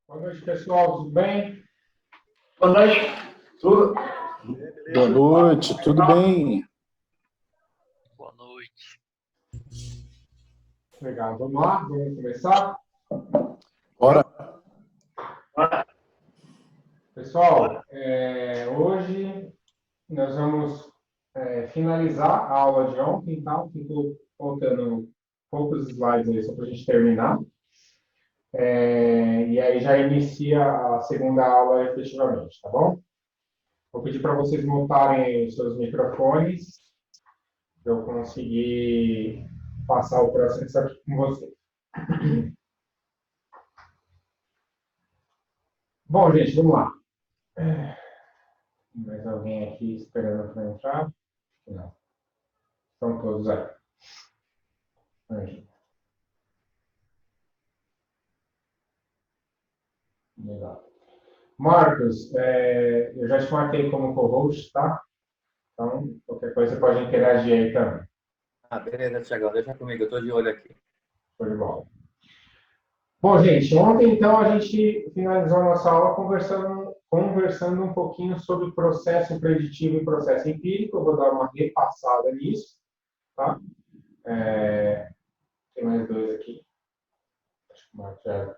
Boa noite, pessoal. Tudo bem? Boa noite. Tudo? Boa noite, tudo bem? Boa noite. Legal. Vamos lá? Vamos começar? Bora. Pessoal, hoje nós vamos finalizar a aula de ontem, tá? Ficou faltando poucos slides aí só para a gente terminar. E aí já inicia a segunda aula efetivamente, tá bom? Vou pedir para vocês montarem os seus microfones para eu conseguir passar o processo aqui com vocês. Bom, gente, vamos lá. Mais alguém aqui esperando para entrar? Não. Estão todos aí. Legal. Marcos, eu já te marquei como co-host, tá? Então, qualquer coisa você pode interagir aí também. Beleza, Thiagão. Deixa comigo, eu estou de olho aqui. Foi de bola. Bom, gente, ontem, então, a gente finalizou a nossa aula conversando um pouquinho sobre processo preditivo e processo empírico. Eu vou dar uma repassada nisso, tá? Tem mais dois aqui. Acho que o Marcos já...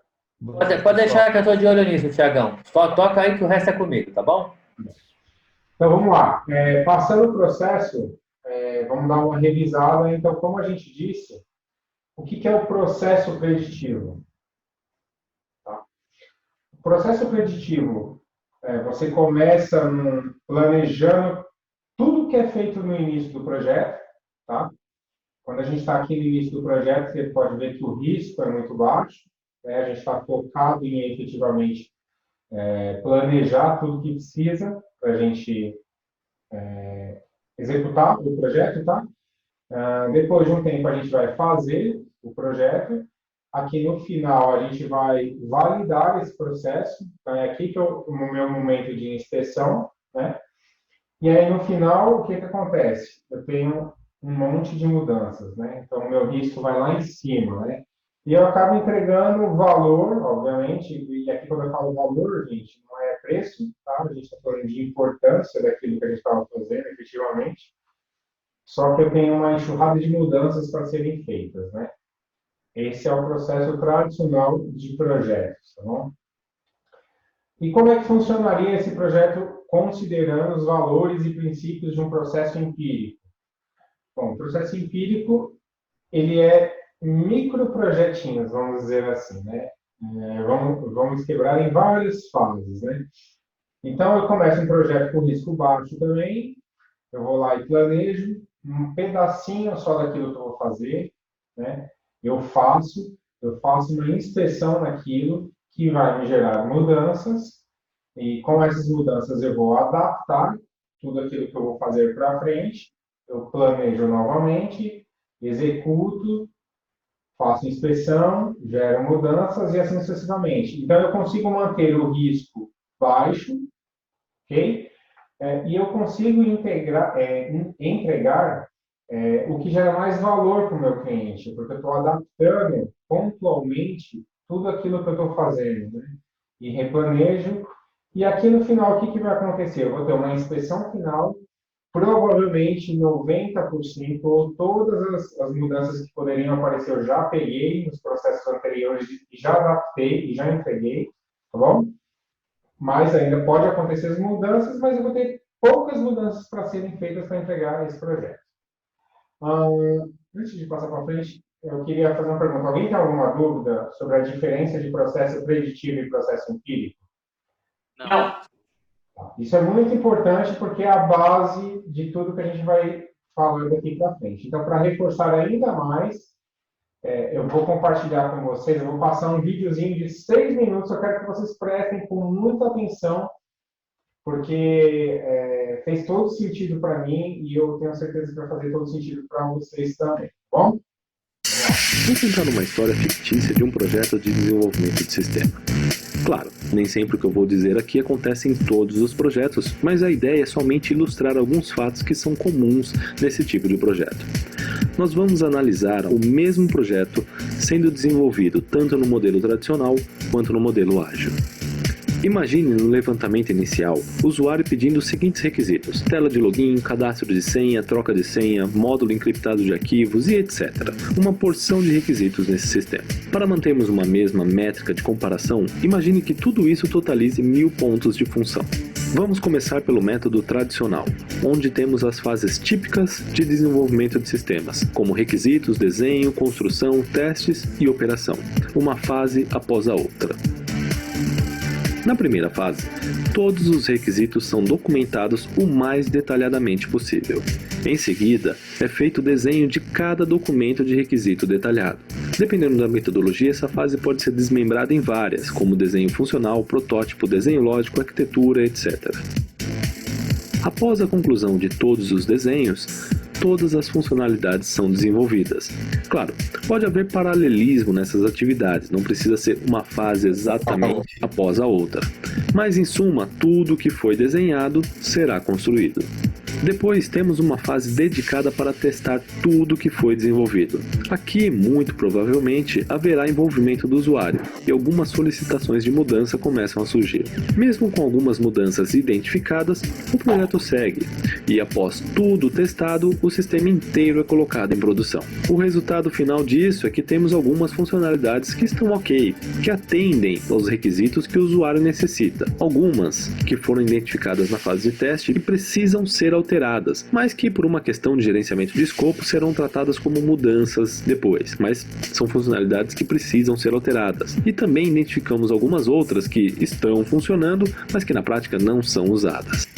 Pode deixar que eu estou de olho nisso, Thiagão. Só toca aí que o resto é comigo, tá bom? Então, vamos lá. Passando o processo, vamos dar uma revisada. Então, como a gente disse, o que é o processo preditivo? Tá? O processo preditivo, você começa planejando tudo que é feito no início do projeto. Tá? Quando a gente está aqui no início do projeto, você pode ver que o risco é muito baixo. A gente está focado em, efetivamente, planejar tudo que precisa para a gente executar o projeto, tá? Depois de um tempo, a gente vai fazer o projeto. Aqui no final, a gente vai validar esse processo. Então, é aqui que é o meu momento de inspeção, né? E aí, no final, o que acontece? Eu tenho um monte de mudanças, né? Então, o meu risco vai lá em cima, né? E eu acabo entregando valor, obviamente, e aqui quando eu falo valor, gente, não é preço, tá? A gente está falando de importância daquilo que a gente estava fazendo, efetivamente. Só que eu tenho uma enxurrada de mudanças para serem feitas, né? Esse é o processo tradicional de projetos, tá bom? E como é que funcionaria esse projeto considerando os valores e princípios de um processo empírico? Bom, o processo empírico, ele é microprojetinhos, vamos dizer assim, né? Vamos quebrar em várias fases, né? Então, eu começo um projeto com risco baixo também, eu vou lá e planejo um pedacinho só daquilo que eu vou fazer, né? Eu faço uma inspeção naquilo que vai me gerar mudanças, e com essas mudanças eu vou adaptar tudo aquilo que eu vou fazer para frente, eu planejo novamente, executo, faço inspeção, gero mudanças e assim sucessivamente. Então, eu consigo manter o risco baixo, ok? E eu consigo entregar o que gera mais valor para o meu cliente, porque eu estou adaptando pontualmente tudo aquilo que eu estou fazendo, né? E replanejo. E aqui no final, o que vai acontecer? Eu vou ter uma inspeção final, provavelmente 90% ou todas as mudanças que poderiam aparecer eu já peguei nos processos anteriores e já adaptei e já entreguei, tá bom? Mas ainda pode acontecer as mudanças, mas eu vou ter poucas mudanças para serem feitas para entregar esse projeto. Antes de passar para frente, eu queria fazer uma pergunta. Alguém tem alguma dúvida sobre a diferença de processo preditivo e processo empírico? Não. Isso é muito importante porque é a base de tudo que a gente vai falando daqui para frente. Então, para reforçar ainda mais, eu vou compartilhar com vocês, eu vou passar um videozinho de 6 minutos, eu quero que vocês prestem com muita atenção, porque fez todo sentido para mim e eu tenho certeza que vai fazer todo sentido para vocês também, tá bom? Vou contar uma história fictícia de um projeto de desenvolvimento de sistema. Claro, nem sempre o que eu vou dizer aqui acontece em todos os projetos, mas a ideia é somente ilustrar alguns fatos que são comuns nesse tipo de projeto. Nós vamos analisar o mesmo projeto sendo desenvolvido tanto no modelo tradicional quanto no modelo ágil. Imagine no levantamento inicial o usuário pedindo os seguintes requisitos: tela de login, cadastro de senha, troca de senha, módulo encriptado de arquivos e etc. Uma porção de requisitos nesse sistema. Para mantermos uma mesma métrica de comparação, imagine que tudo isso totalize 1000 pontos de função. Vamos começar pelo método tradicional, onde temos as fases típicas de desenvolvimento de sistemas, como requisitos, desenho, construção, testes e operação, uma fase após a outra. Na primeira fase, todos os requisitos são documentados o mais detalhadamente possível. Em seguida, é feito o desenho de cada documento de requisito detalhado. Dependendo da metodologia, essa fase pode ser desmembrada em várias, como desenho funcional, protótipo, desenho lógico, arquitetura, etc. Após a conclusão de todos os desenhos, todas as funcionalidades são desenvolvidas. Claro, pode haver paralelismo nessas atividades, não precisa ser uma fase exatamente após a outra. Mas, em suma, tudo que foi desenhado será construído. Depois temos uma fase dedicada para testar tudo que foi desenvolvido. Aqui, muito provavelmente, haverá envolvimento do usuário e algumas solicitações de mudança começam a surgir. Mesmo com algumas mudanças identificadas, o projeto segue e, após tudo testado, o sistema inteiro é colocado em produção. O resultado final disso é que temos algumas funcionalidades que estão ok, que atendem aos requisitos que o usuário necessita. Algumas que foram identificadas na fase de teste e precisam ser alteradas, mas que por uma questão de gerenciamento de escopo serão tratadas como mudanças depois, mas são funcionalidades que precisam ser alteradas. E também identificamos algumas outras que estão funcionando, mas que na prática não são usadas.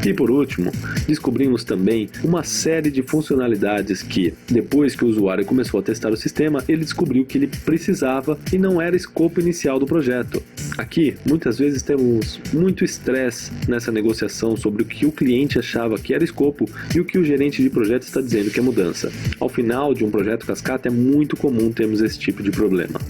E por último, descobrimos também uma série de funcionalidades que, depois que o usuário começou a testar o sistema, ele descobriu que ele precisava e não era escopo inicial do projeto. Aqui, muitas vezes temos muito estresse nessa negociação sobre o que o cliente achava que era escopo e o que o gerente de projeto está dizendo que é mudança. Ao final de um projeto cascata é muito comum termos esse tipo de problema.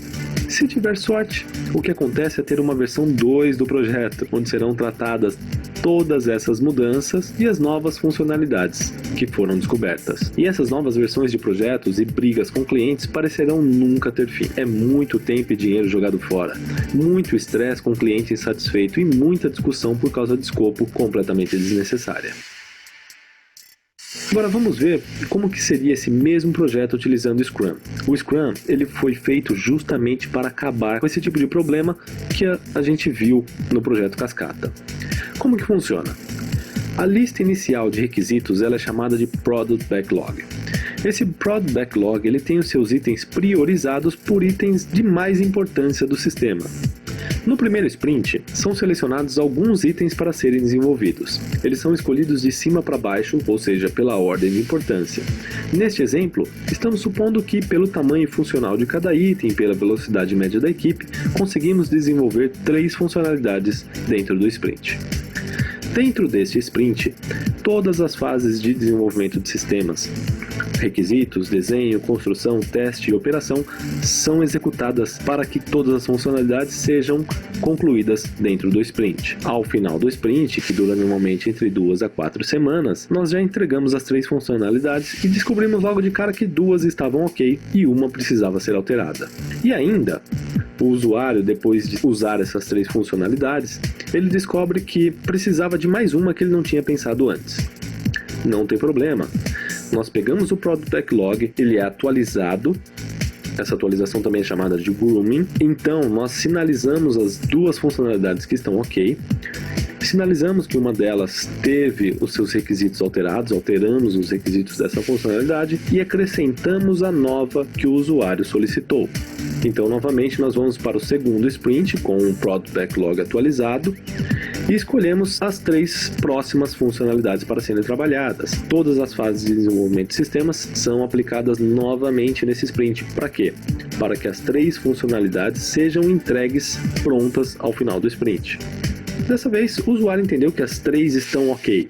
Se tiver sorte, o que acontece é ter uma versão 2 do projeto, onde serão tratadas todas essas mudanças e as novas funcionalidades que foram descobertas. E essas novas versões de projetos e brigas com clientes parecerão nunca ter fim. É muito tempo e dinheiro jogado fora, muito estresse com o cliente insatisfeito e muita discussão por causa de escopo completamente desnecessária. Agora vamos ver como que seria esse mesmo projeto utilizando o Scrum. O Scrum ele foi feito justamente para acabar com esse tipo de problema que a gente viu no projeto Cascata. Como que funciona? A lista inicial de requisitos ela é chamada de Product Backlog. Esse Product Backlog ele tem os seus itens priorizados por itens de mais importância do sistema. No primeiro sprint, são selecionados alguns itens para serem desenvolvidos. Eles são escolhidos de cima para baixo, ou seja, pela ordem de importância. Neste exemplo, estamos supondo que, pelo tamanho funcional de cada item e pela velocidade média da equipe, conseguimos desenvolver 3 funcionalidades dentro do sprint. Dentro deste sprint, todas as fases de desenvolvimento de sistemas, requisitos, desenho, construção, teste e operação são executadas para que todas as funcionalidades sejam concluídas dentro do sprint. Ao final do sprint, que dura normalmente entre 2 a 4 semanas, nós já entregamos as 3 funcionalidades e descobrimos logo de cara que 2 estavam ok e uma precisava ser alterada. E ainda, o usuário, depois de usar essas 3 funcionalidades, ele descobre que precisava de mais uma que ele não tinha pensado antes. Não tem problema. Nós pegamos o Product Backlog, ele é atualizado, essa atualização também é chamada de grooming, então nós sinalizamos as 2 funcionalidades que estão ok, sinalizamos que uma delas teve os seus requisitos alterados, alteramos os requisitos dessa funcionalidade e acrescentamos a nova que o usuário solicitou. Então, novamente, nós vamos para o segundo sprint com o Product Backlog atualizado e escolhemos as 3 próximas funcionalidades para serem trabalhadas. Todas as fases de desenvolvimento de sistemas são aplicadas novamente nesse sprint. Para quê? Para que as 3 funcionalidades sejam entregues prontas ao final do sprint. Dessa vez, o usuário entendeu que as 3 estão ok.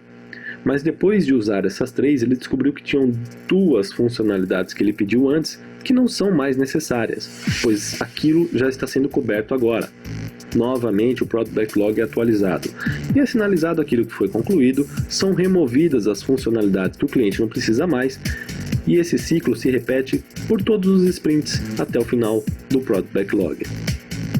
Mas depois de usar essas 3, ele descobriu que tinham 2 funcionalidades que ele pediu antes que não são mais necessárias, pois aquilo já está sendo coberto agora. Novamente, o Product Backlog é atualizado e é sinalizado aquilo que foi concluído, são removidas as funcionalidades que o cliente não precisa mais e esse ciclo se repete por todos os sprints até o final do Product Backlog.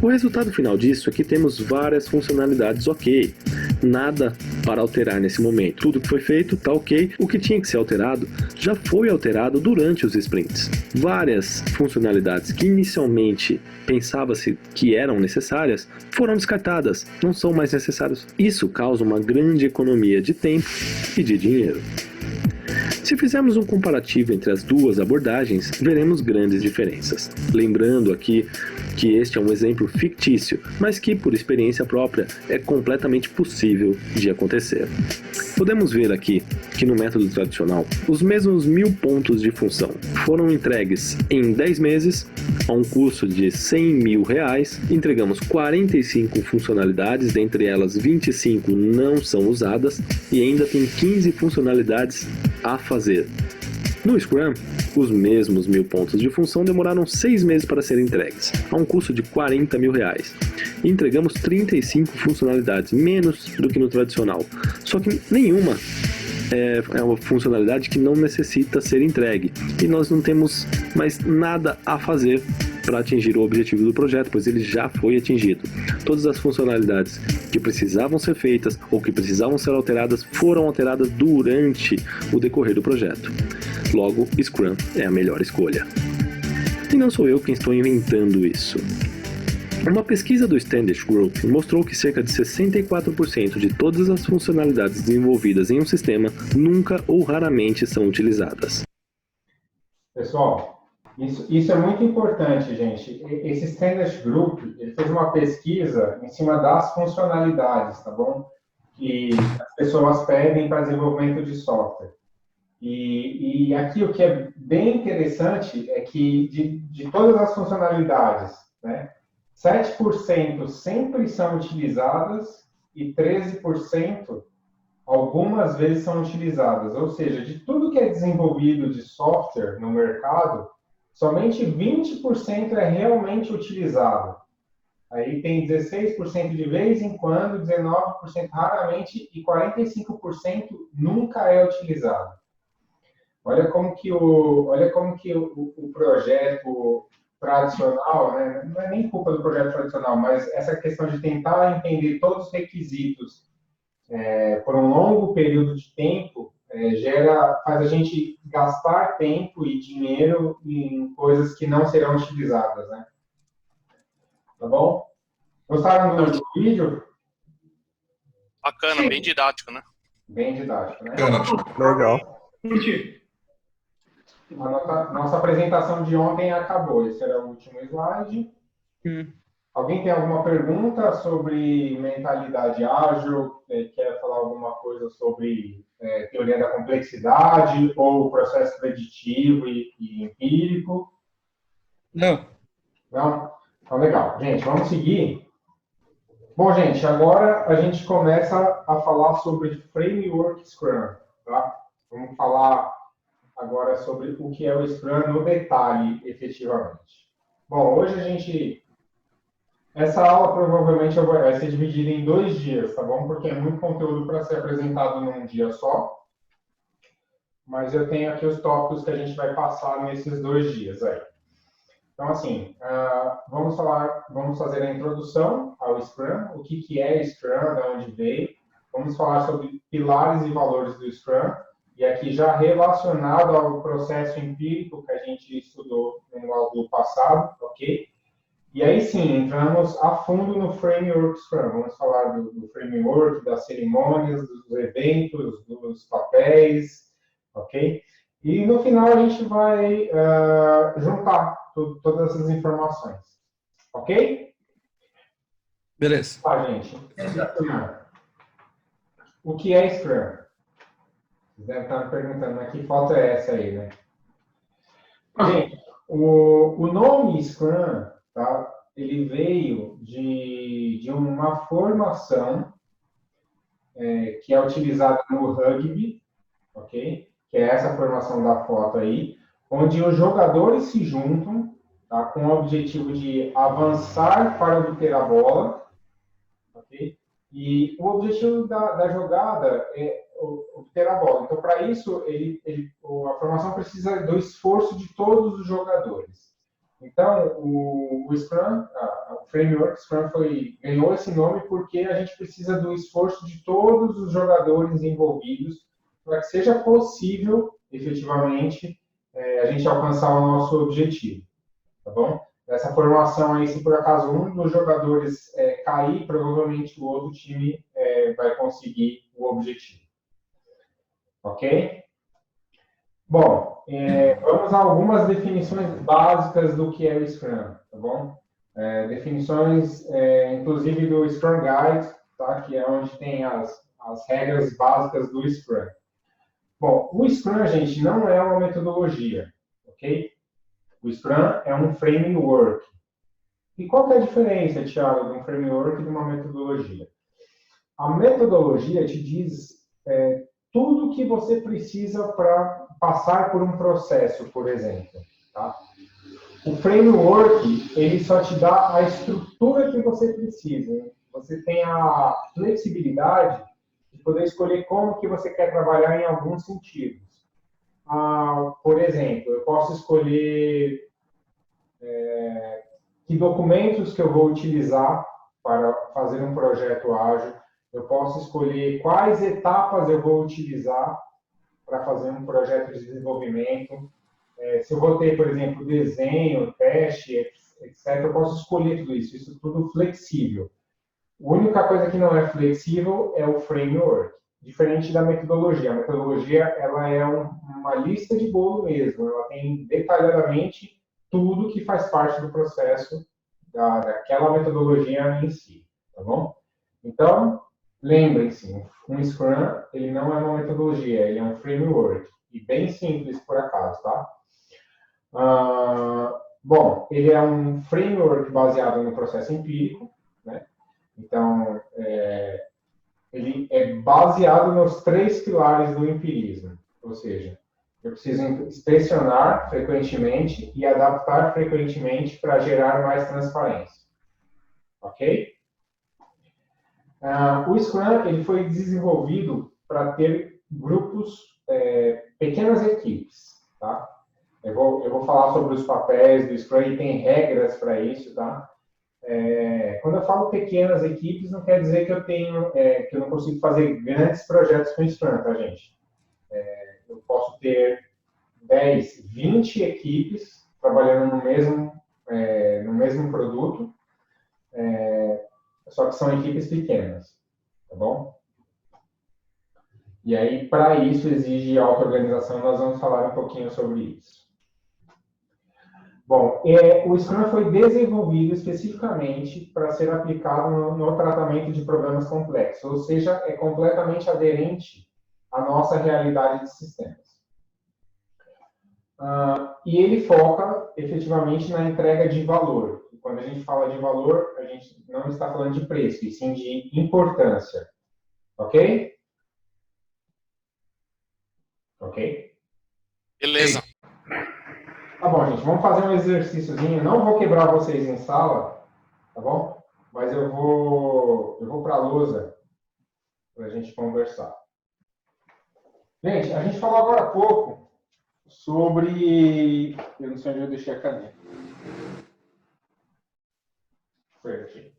O resultado final disso é que temos várias funcionalidades ok. Nada para alterar nesse momento. Tudo que foi feito está ok. O que tinha que ser alterado já foi alterado durante os sprints. Várias funcionalidades que inicialmente pensava-se que eram necessárias foram descartadas, não são mais necessárias. Isso causa uma grande economia de tempo e de dinheiro. Se fizermos um comparativo entre as duas abordagens, veremos grandes diferenças. Lembrando aqui que este é um exemplo fictício, mas que, por experiência própria, é completamente possível de acontecer. Podemos ver aqui que no método tradicional, os mesmos 1000 pontos de função foram entregues em 10 meses, a um custo de R$100.000, entregamos 45 funcionalidades, dentre elas 25 não são usadas e ainda tem 15 funcionalidades a fazer. No Scrum, os mesmos 1000 pontos de função demoraram 6 meses para serem entregues, a um custo de R$40.000. E entregamos 35 funcionalidades, menos do que no tradicional. Só que nenhuma é uma funcionalidade que não necessita ser entregue. E nós não temos mais nada a fazer para atingir o objetivo do projeto, pois ele já foi atingido. Todas as funcionalidades que precisavam ser feitas ou que precisavam ser alteradas foram alteradas durante o decorrer do projeto. Logo, Scrum é a melhor escolha. E não sou eu quem estou inventando isso. Uma pesquisa do Standish Group mostrou que cerca de 64% de todas as funcionalidades desenvolvidas em um sistema nunca ou raramente são utilizadas. Pessoal, isso é muito importante, gente. Esse Standish Group, ele fez uma pesquisa em cima das funcionalidades, tá bom? Que as pessoas pedem para desenvolvimento de software. E aqui o que é bem interessante é que de todas as funcionalidades, né, 7% sempre são utilizadas e 13% algumas vezes são utilizadas. Ou seja, de tudo que é desenvolvido de software no mercado, somente 20% é realmente utilizado. Aí tem 16% de vez em quando, 19% raramente e 45% nunca é utilizado. Olha como que o projeto tradicional, né, não é nem culpa do projeto tradicional, mas essa questão de tentar entender todos os requisitos por um longo período de tempo faz a gente gastar tempo e dinheiro em coisas que não serão utilizadas, né? Tá bom? Gostaram do vídeo? Bacana, bem didático, né? Bem didático, né? Legal. Nossa apresentação de ontem acabou. Esse era o último slide. Alguém tem alguma pergunta sobre mentalidade ágil? Quer falar alguma coisa sobre teoria da complexidade ou processo preditivo e empírico? Não. Não? Então, legal. Gente, vamos seguir. Bom, gente, agora a gente começa a falar sobre Framework Scrum, tá? Vamos falar agora sobre o que é o Scrum no detalhe, efetivamente. Bom, hoje essa aula provavelmente vai ser dividida em 2 dias, tá bom? Porque é muito conteúdo para ser apresentado num dia só. Mas eu tenho aqui os tópicos que a gente vai passar nesses 2 dias aí. Então, assim, vamos fazer a introdução ao Scrum, o que é Scrum, de onde veio. Vamos falar sobre pilares e valores do Scrum, e aqui já relacionado ao processo empírico que a gente estudou no módulo passado, ok? E aí sim, entramos a fundo no Framework Scrum. Vamos falar do framework, das cerimônias, dos eventos, dos papéis, ok? E no final a gente vai juntar todas essas informações. Ok? Beleza. Tá, gente. O que é Scrum? Vocês devem estar me perguntando, mas que foto é essa aí, né? Gente, o nome Scrum, tá? Ele veio de uma formação que é utilizada no rugby, ok? Que é essa formação da foto aí, onde os jogadores se juntam, tá, com o objetivo de avançar para obter a bola, ok? E o objetivo da jogada é obter a bola. Então, para isso, a formação precisa do esforço de todos os jogadores. Então, o Scrum, o framework Scrum ganhou esse nome porque a gente precisa do esforço de todos os jogadores envolvidos para que seja possível, efetivamente, a gente alcançar o nosso objetivo, tá bom? Nessa formação aí, se por acaso um dos jogadores cair, provavelmente o outro time vai conseguir o objetivo. Ok? Bom, vamos a algumas definições básicas do que é o Scrum, tá bom? Definições, inclusive do Scrum Guide, tá? Que é onde tem as regras básicas do Scrum. Bom, o Scrum, gente, não é uma metodologia, ok? O Scrum é um framework. E qual que é a diferença, Thiago, de um framework e de uma metodologia? A metodologia te diz tudo que você precisa para passar por um processo, por exemplo. Tá? O framework, ele só te dá a estrutura que você precisa. Você tem a flexibilidade de poder escolher como que você quer trabalhar em alguns sentidos. Por exemplo, eu posso escolher que documentos que eu vou utilizar para fazer um projeto ágil. Eu posso escolher quais etapas eu vou utilizar para fazer um projeto de desenvolvimento. Se eu vou ter, por exemplo, desenho, teste, etc., eu posso escolher tudo isso. Isso tudo flexível. A única coisa que não é flexível é o framework, diferente da metodologia. A metodologia ela é uma lista de bolo mesmo. Ela tem detalhadamente tudo que faz parte do processo daquela metodologia em si. Tá bom? Então, lembrem-se, um Scrum, ele não é uma metodologia, ele é um framework. E bem simples, por acaso, tá? Bom, ele é um framework baseado no processo empírico, né? Então, ele é baseado nos 3 pilares do empirismo. Ou seja, eu preciso inspecionar frequentemente e adaptar frequentemente para gerar mais transparência. Ok? O Scrum ele foi desenvolvido para ter grupos, pequenas equipes, tá? Eu vou falar sobre os papéis do Scrum e tem regras para isso, tá? Quando eu falo pequenas equipes, não quer dizer que eu não consigo fazer grandes projetos com Scrum, tá, gente? Eu posso ter 10, 20 equipes trabalhando no mesmo produto, só que são equipes pequenas, tá bom? E aí, para isso, exige auto-organização, nós vamos falar um pouquinho sobre isso. Bom, o Scrum foi desenvolvido especificamente para ser aplicado no tratamento de problemas complexos, ou seja, é completamente aderente à nossa realidade de sistemas. E ele foca, efetivamente, na entrega de valor. E quando a gente fala de valor, a gente não está falando de preço, e sim de importância. Ok? Ok? Beleza. Tá bom, gente. Vamos fazer um exercíciozinho. Não vou quebrar vocês em sala, tá bom? Mas eu vou para a lousa para a gente conversar. Gente, a gente falou agora há pouco sobre... Eu não sei onde eu deixei a caneta. Foi aqui.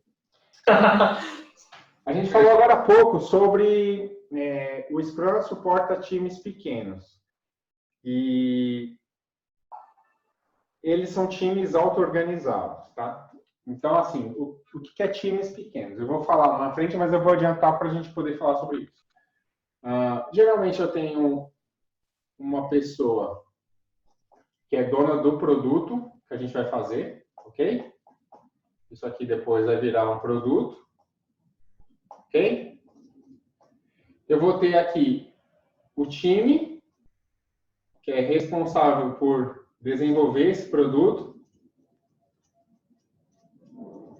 A gente falou agora há pouco sobre o Scrum suporta times pequenos. E eles são times auto-organizados, tá? Então, assim, o que é times pequenos? Eu vou falar lá na frente, mas eu vou adiantar para a gente poder falar sobre isso. Geralmente eu tenho uma pessoa que é dona do produto que a gente vai fazer, ok? Isso aqui depois vai virar um produto, ok? Eu vou ter aqui o time, que é responsável por desenvolver esse produto,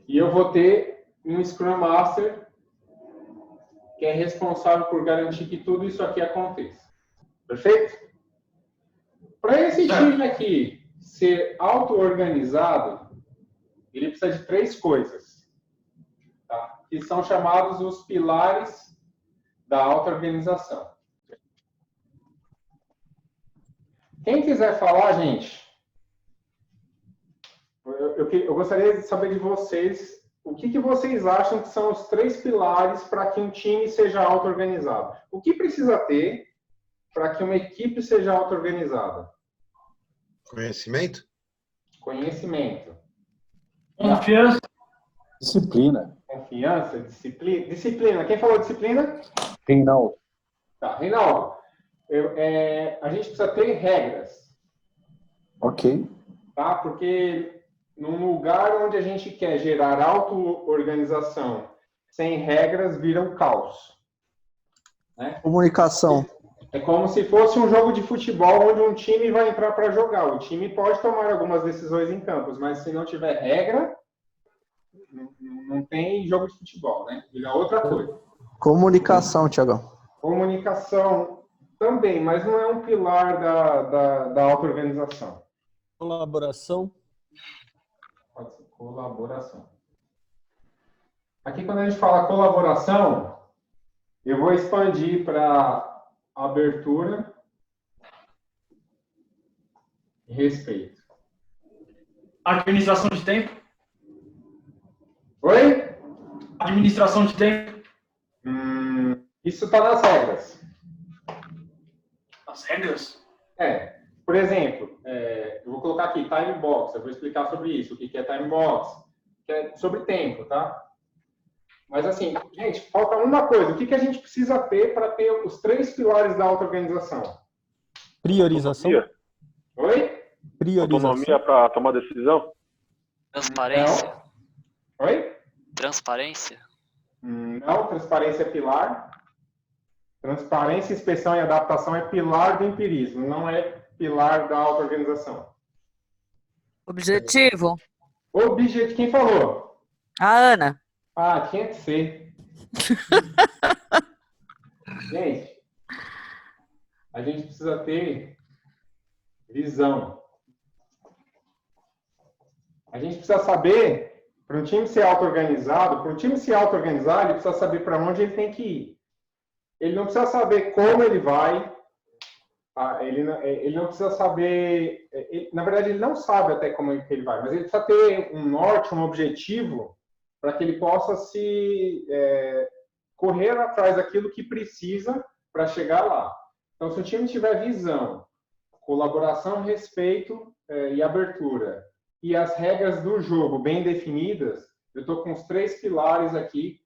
e eu vou ter um Scrum Master, que é responsável por garantir que tudo isso aqui aconteça. Perfeito? Para esse time aqui ser auto-organizado, ele precisa de 3 coisas, tá? Que são chamados os pilares da auto-organização. Quem quiser falar, gente? eu gostaria de saber de vocês o que vocês acham que são os 3 pilares para que um time seja auto-organizado. O que precisa ter para que uma equipe seja auto-organizada? Conhecimento? Conhecimento. Confiança. Disciplina. Confiança, disciplina. Disciplina. Quem falou disciplina? Reinaldo. Tá, Reinaldo. A gente precisa ter regras, Ok. tá? Porque num lugar onde a gente quer gerar auto-organização sem regras, vira um caos. Né? Comunicação. É como se fosse um jogo de futebol onde um time vai entrar para jogar. O time pode tomar algumas decisões em campos, mas se não tiver regra, não tem jogo de futebol, né? Vira outra coisa. Comunicação, Tiagão. Comunicação também, mas não é um pilar da auto-organização. Colaboração. Pode ser colaboração. Aqui, quando a gente fala colaboração, eu vou expandir para abertura e respeito. Administração de tempo? Oi? Administração de tempo? Isso está nas regras. As regras? Por exemplo, eu vou colocar aqui time box, eu vou explicar sobre isso, o que é time box, que é sobre tempo, tá? Mas assim, gente, falta uma coisa, o que a gente precisa ter para ter os 3 pilares da auto-organização? Priorização. Oi? Priorização. Autonomia para tomar decisão? Transparência. Não. Oi? Transparência. Não, transparência é pilar. Transparência, inspeção e adaptação é pilar do empirismo, não é pilar da auto-organização. Objetivo. Objetivo, quem falou? A Ana. Ah, tinha que ser. Gente, a gente precisa ter visão. A gente precisa saber, para um time ser auto-organizado, para o time se auto-organizar, ele precisa saber para onde ele tem que ir. Ele não precisa saber como ele vai, tá? Ele não precisa saber, na verdade ele não sabe até como ele vai, mas ele precisa ter um norte, um objetivo, para que ele possa correr atrás daquilo que precisa para chegar lá. Então, se o time tiver visão, colaboração, respeito e abertura, e as regras do jogo bem definidas, eu estou com os 3 pilares aqui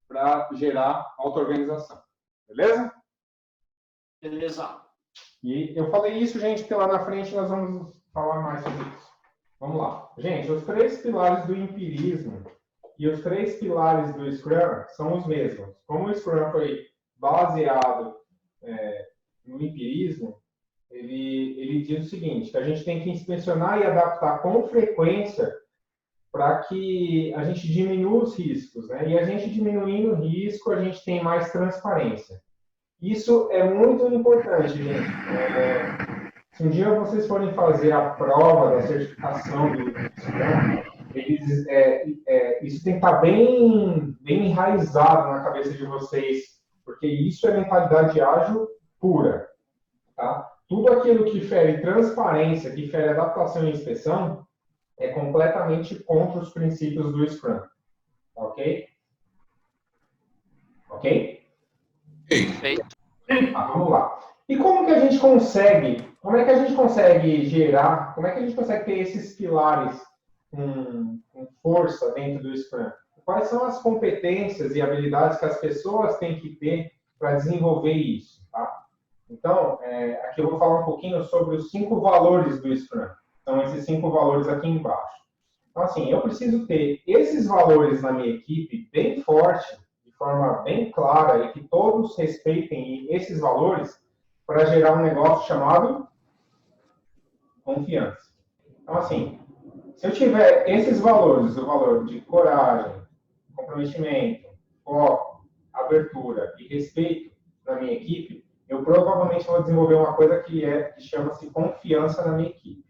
para gerar auto-organização. Beleza? Beleza. E eu falei isso, gente, porque lá na frente nós vamos falar mais sobre isso. Vamos lá. Gente, os 3 pilares do empirismo e os 3 pilares do Scrum são os mesmos. Como o Scrum foi baseado no empirismo, ele diz o seguinte, que a gente tem que inspecionar e adaptar com frequência para que a gente diminua os riscos, né? E a gente diminuindo o risco, a gente tem mais transparência. Isso é muito importante, gente. Se um dia vocês forem fazer a prova da certificação do Scrum, isso tem que estar bem enraizado na cabeça de vocês, porque isso é mentalidade ágil pura, tá? Tudo aquilo que fere transparência, que fere adaptação e inspeção, é completamente contra os princípios do Scrum. Ok? Ok? Perfeito. Vamos lá. E como é que a gente consegue gerar, como é que a gente consegue ter esses pilares com força dentro do Scrum? Quais são as competências e habilidades que as pessoas têm que ter para desenvolver isso, tá? Então, aqui eu vou falar um pouquinho sobre os 5 valores do Scrum. Então, esses 5 valores aqui embaixo. Então, assim, eu preciso ter esses valores na minha equipe bem forte, de forma bem clara, e que todos respeitem esses valores para gerar um negócio chamado confiança. Então, assim, se eu tiver esses valores, o valor de coragem, comprometimento, foco, abertura e respeito na minha equipe, eu provavelmente vou desenvolver uma coisa que chama-se confiança na minha equipe.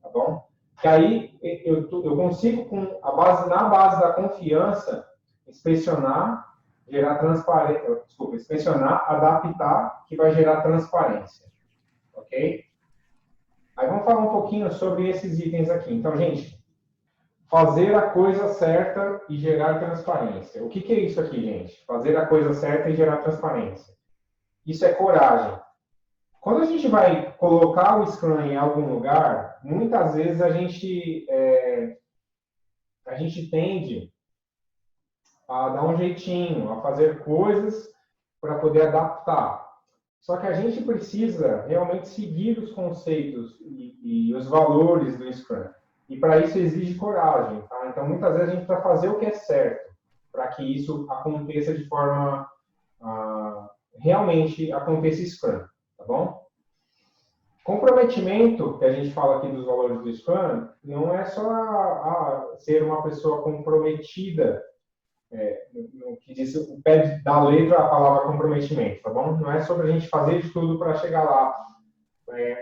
Tá bom? Que aí eu consigo, na base da confiança, inspecionar, gerar transparência, inspecionar, adaptar, que vai gerar transparência. Ok? Aí vamos falar um pouquinho sobre esses itens aqui. Então, gente, fazer a coisa certa e gerar transparência. O que é isso aqui, gente? Fazer a coisa certa e gerar transparência. Isso é coragem. Quando a gente vai colocar o Scrum em algum lugar, muitas vezes a gente tende a dar um jeitinho, a fazer coisas para poder adaptar. Só que a gente precisa realmente seguir os conceitos e os valores do Scrum. E para isso exige coragem. Tá? Então, muitas vezes a gente precisa fazer o que é certo para que isso aconteça de forma... realmente aconteça Scrum. Tá bom? Comprometimento, que a gente fala aqui dos valores do Scrum, não é só ser uma pessoa comprometida, no que diz o pé da letra a palavra comprometimento, tá bom? Não é sobre a gente fazer de tudo para chegar lá,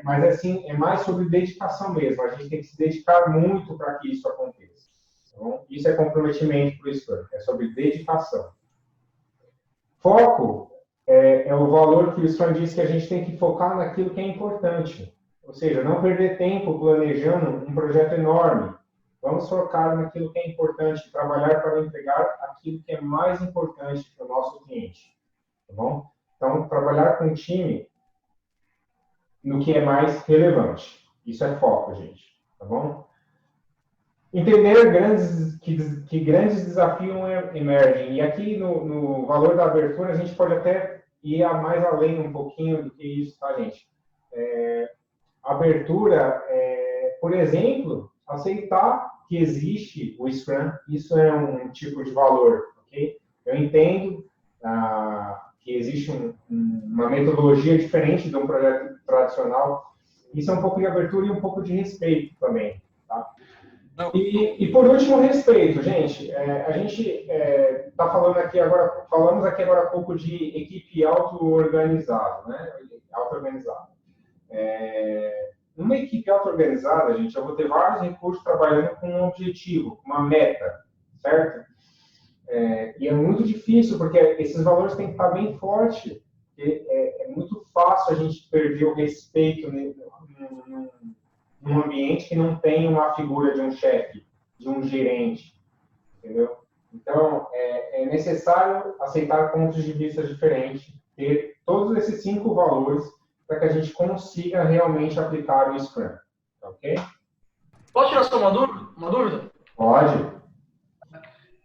mas assim, é mais sobre dedicação mesmo. A gente tem que se dedicar muito para que isso aconteça. Tá bom? Isso é comprometimento para o Scrum, é sobre dedicação. Foco é o valor que o Scrum diz que a gente tem que focar naquilo que é importante. Ou seja, não perder tempo planejando um projeto enorme. Vamos focar naquilo que é importante, trabalhar para entregar aquilo que é mais importante para o nosso cliente. Tá bom? Então, trabalhar com o time no que é mais relevante. Isso é foco, gente. Tá bom? Entender que grandes desafios emergem. E aqui no valor da abertura, a gente pode até ir mais além um pouquinho do que isso, tá, gente? Abertura, por exemplo, aceitar que existe o Scrum, isso é um tipo de valor, ok? Eu entendo que existe uma metodologia diferente de um projeto tradicional. Isso é um pouco de abertura e um pouco de respeito também, tá? E por último, respeito, gente. A gente está falando aqui agora, falamos aqui agora há pouco de equipe auto-organizada, né? Auto-organizada. Numa equipe auto-organizada, gente, eu vou ter vários recursos trabalhando com um objetivo, uma meta, certo? E é muito difícil, porque esses valores têm que estar bem fortes. É muito fácil a gente perder o respeito num ambiente que não tem uma figura de um chefe, de um gerente, entendeu? Então, é necessário aceitar pontos de vista diferentes, ter todos esses 5 valores para que a gente consiga realmente aplicar o Scrum, ok? Posso tirar só uma dúvida? Pode.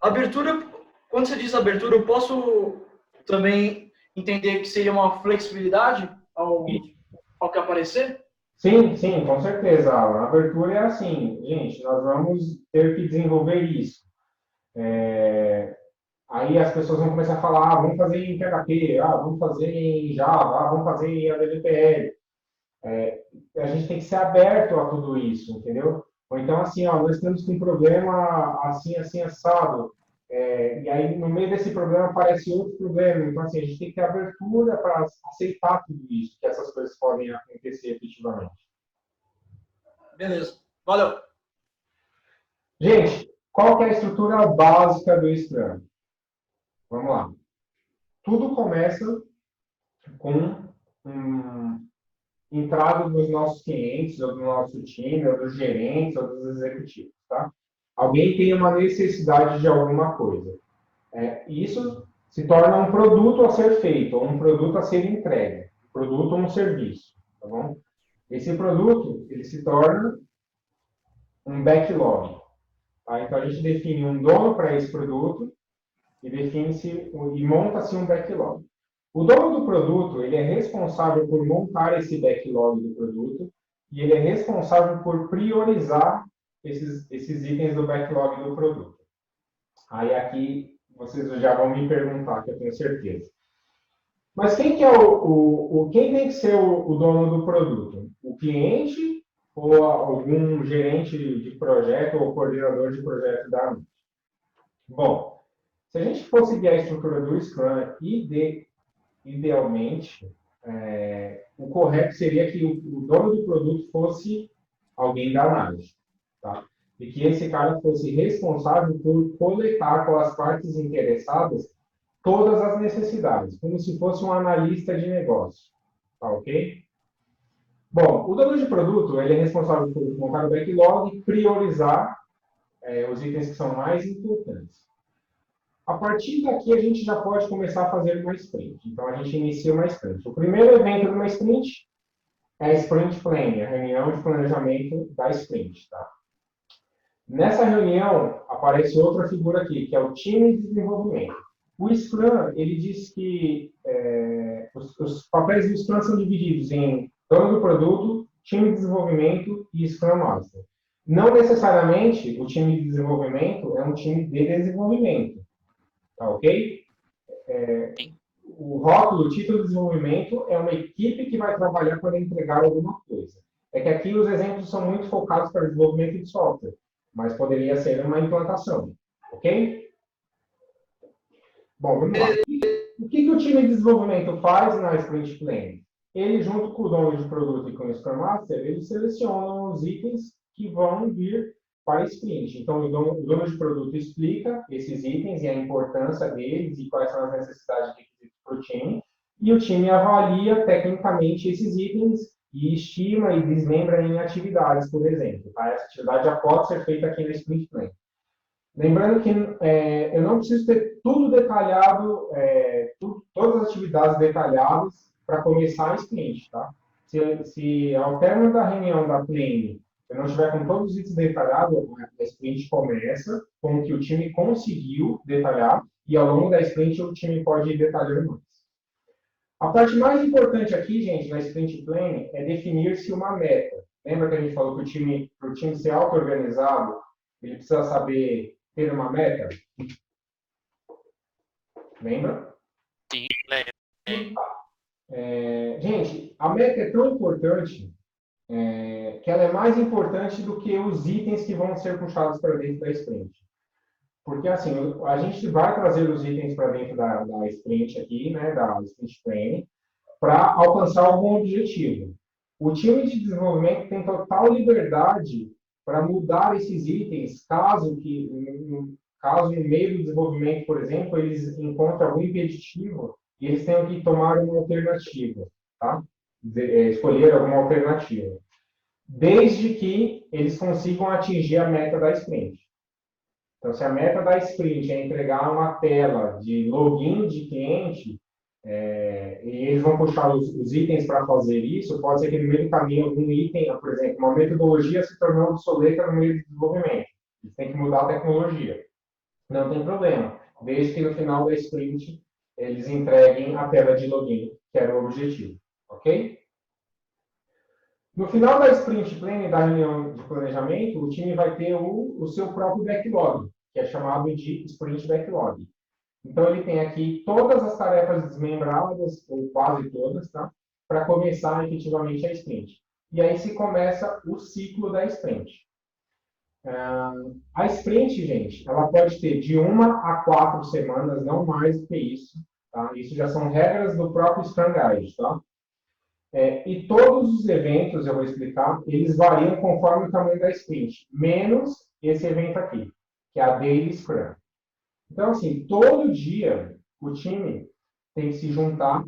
Abertura, quando você diz abertura, eu posso também entender que seria uma flexibilidade ao que aparecer? Sim, com certeza, Alan. A abertura é assim, gente, nós vamos ter que desenvolver isso. Aí as pessoas vão começar a falar, vamos fazer em PHP, vamos fazer em Java, vamos fazer em AWPL. A gente tem que ser aberto a tudo isso, entendeu? Ou então, assim, nós estamos com um problema assim, assado. E aí, no meio desse problema, aparece outro problema. Então, assim, a gente tem que ter abertura para aceitar tudo isso, que essas coisas podem acontecer efetivamente. Beleza. Valeu. Gente, qual que é a estrutura básica do Scrum? Vamos lá. Tudo começa com entrada dos nossos clientes, ou do nosso time, ou dos gerentes, ou dos executivos, tá? Alguém tem uma necessidade de alguma coisa. Isso se torna um produto a ser feito, ou um produto a ser entregue. Produto ou um serviço, tá bom? Esse produto, ele se torna um backlog. Tá? Então, a gente define um dono para esse produto e monta-se um backlog. O dono do produto, ele é responsável por montar esse backlog do produto e ele é responsável por priorizar esses itens do backlog do produto. Aí aqui vocês já vão me perguntar, que eu tenho certeza. Mas quem que é quem tem que ser o dono do produto? O cliente ou algum gerente de projeto ou coordenador de projeto da AMIT? Bom, se a gente for seguir a estrutura do Scrum, idealmente, o correto seria que o dono do produto fosse alguém da análise, tá? E que esse cara fosse responsável por coletar com as partes interessadas todas as necessidades, como se fosse um analista de negócio, tá ok? Bom, o dono de produto, ele é responsável por montar o backlog, priorizar os itens que são mais importantes. A partir daqui, a gente já pode começar a fazer uma sprint. Então, a gente inicia uma sprint. O primeiro evento de uma sprint é a Sprint Planning, a reunião de planejamento da sprint. Tá? Nessa reunião, aparece outra figura aqui, que é o time de desenvolvimento. O Scrum, ele diz que os papéis do Scrum são divididos em dono do produto, time de desenvolvimento e Scrum Master. Não necessariamente o time de desenvolvimento é um time de desenvolvimento. Tá ok? O rótulo, o título de desenvolvimento é uma equipe que vai trabalhar para entregar alguma coisa. É que aqui os exemplos são muito focados para desenvolvimento de software, mas poderia ser uma implantação. Ok? Bom, vamos lá. O que o time de desenvolvimento faz na Sprint Planning? Ele, junto com o dono de produto e com o Scrum Master, eles selecionam os itens que vão vir para a sprint. Então, o dono de produto explica esses itens e a importância deles e quais são as necessidades de requisitos para o time. E o time avalia tecnicamente esses itens e estima e desmembra em atividades, por exemplo. Tá? Essa atividade já pode ser feita aqui na Sprint Plan. Lembrando que eu não preciso ter tudo detalhado, todas as atividades detalhadas para começar a sprint. Tá? Se ao término da reunião da Plan eu não estiver com todos os itens detalhados, a sprint começa com o que o time conseguiu detalhar e ao longo da sprint o time pode ir detalhando mais. A parte mais importante aqui, gente, na Sprint Planning é definir-se uma meta. Lembra que a gente falou que para o time ser auto-organizado, ele precisa saber ter uma meta? Lembra? Sim, lembro. Gente, a meta é tão importante que ela é mais importante do que os itens que vão ser puxados para dentro da sprint. Porque, assim, a gente vai trazer os itens para dentro da sprint aqui, né, da Sprint Planning, para alcançar algum objetivo. O time de desenvolvimento tem total liberdade para mudar esses itens, caso no meio do desenvolvimento, por exemplo, eles encontrem algum impeditivo e eles tenham que tomar uma alternativa, tá? Escolher alguma alternativa, desde que eles consigam atingir a meta da sprint. Então, se a meta da sprint é entregar uma tela de login de cliente, e eles vão puxar os itens para fazer isso, pode ser que no meio do caminho algum item, por exemplo, uma metodologia se tornou obsoleta no meio do desenvolvimento. Eles têm que mudar a tecnologia. Não tem problema, desde que no final da sprint eles entreguem a tela de login, que era o objetivo. Ok? No final da Sprint Planning, da reunião de planejamento, o time vai ter o seu próprio backlog, que é chamado de Sprint Backlog. Então, ele tem aqui todas as tarefas desmembradas, ou quase todas, tá? Para começar efetivamente a sprint. E aí se começa o ciclo da sprint. A sprint, gente, ela pode ter de 1 a 4 semanas, não mais do que isso. Tá? Isso já são regras do próprio Scrum Guide, tá? E todos os eventos, eu vou explicar, eles variam conforme o tamanho da sprint, menos esse evento aqui, que é a Daily Scrum. Então, assim, todo dia o time tem que se juntar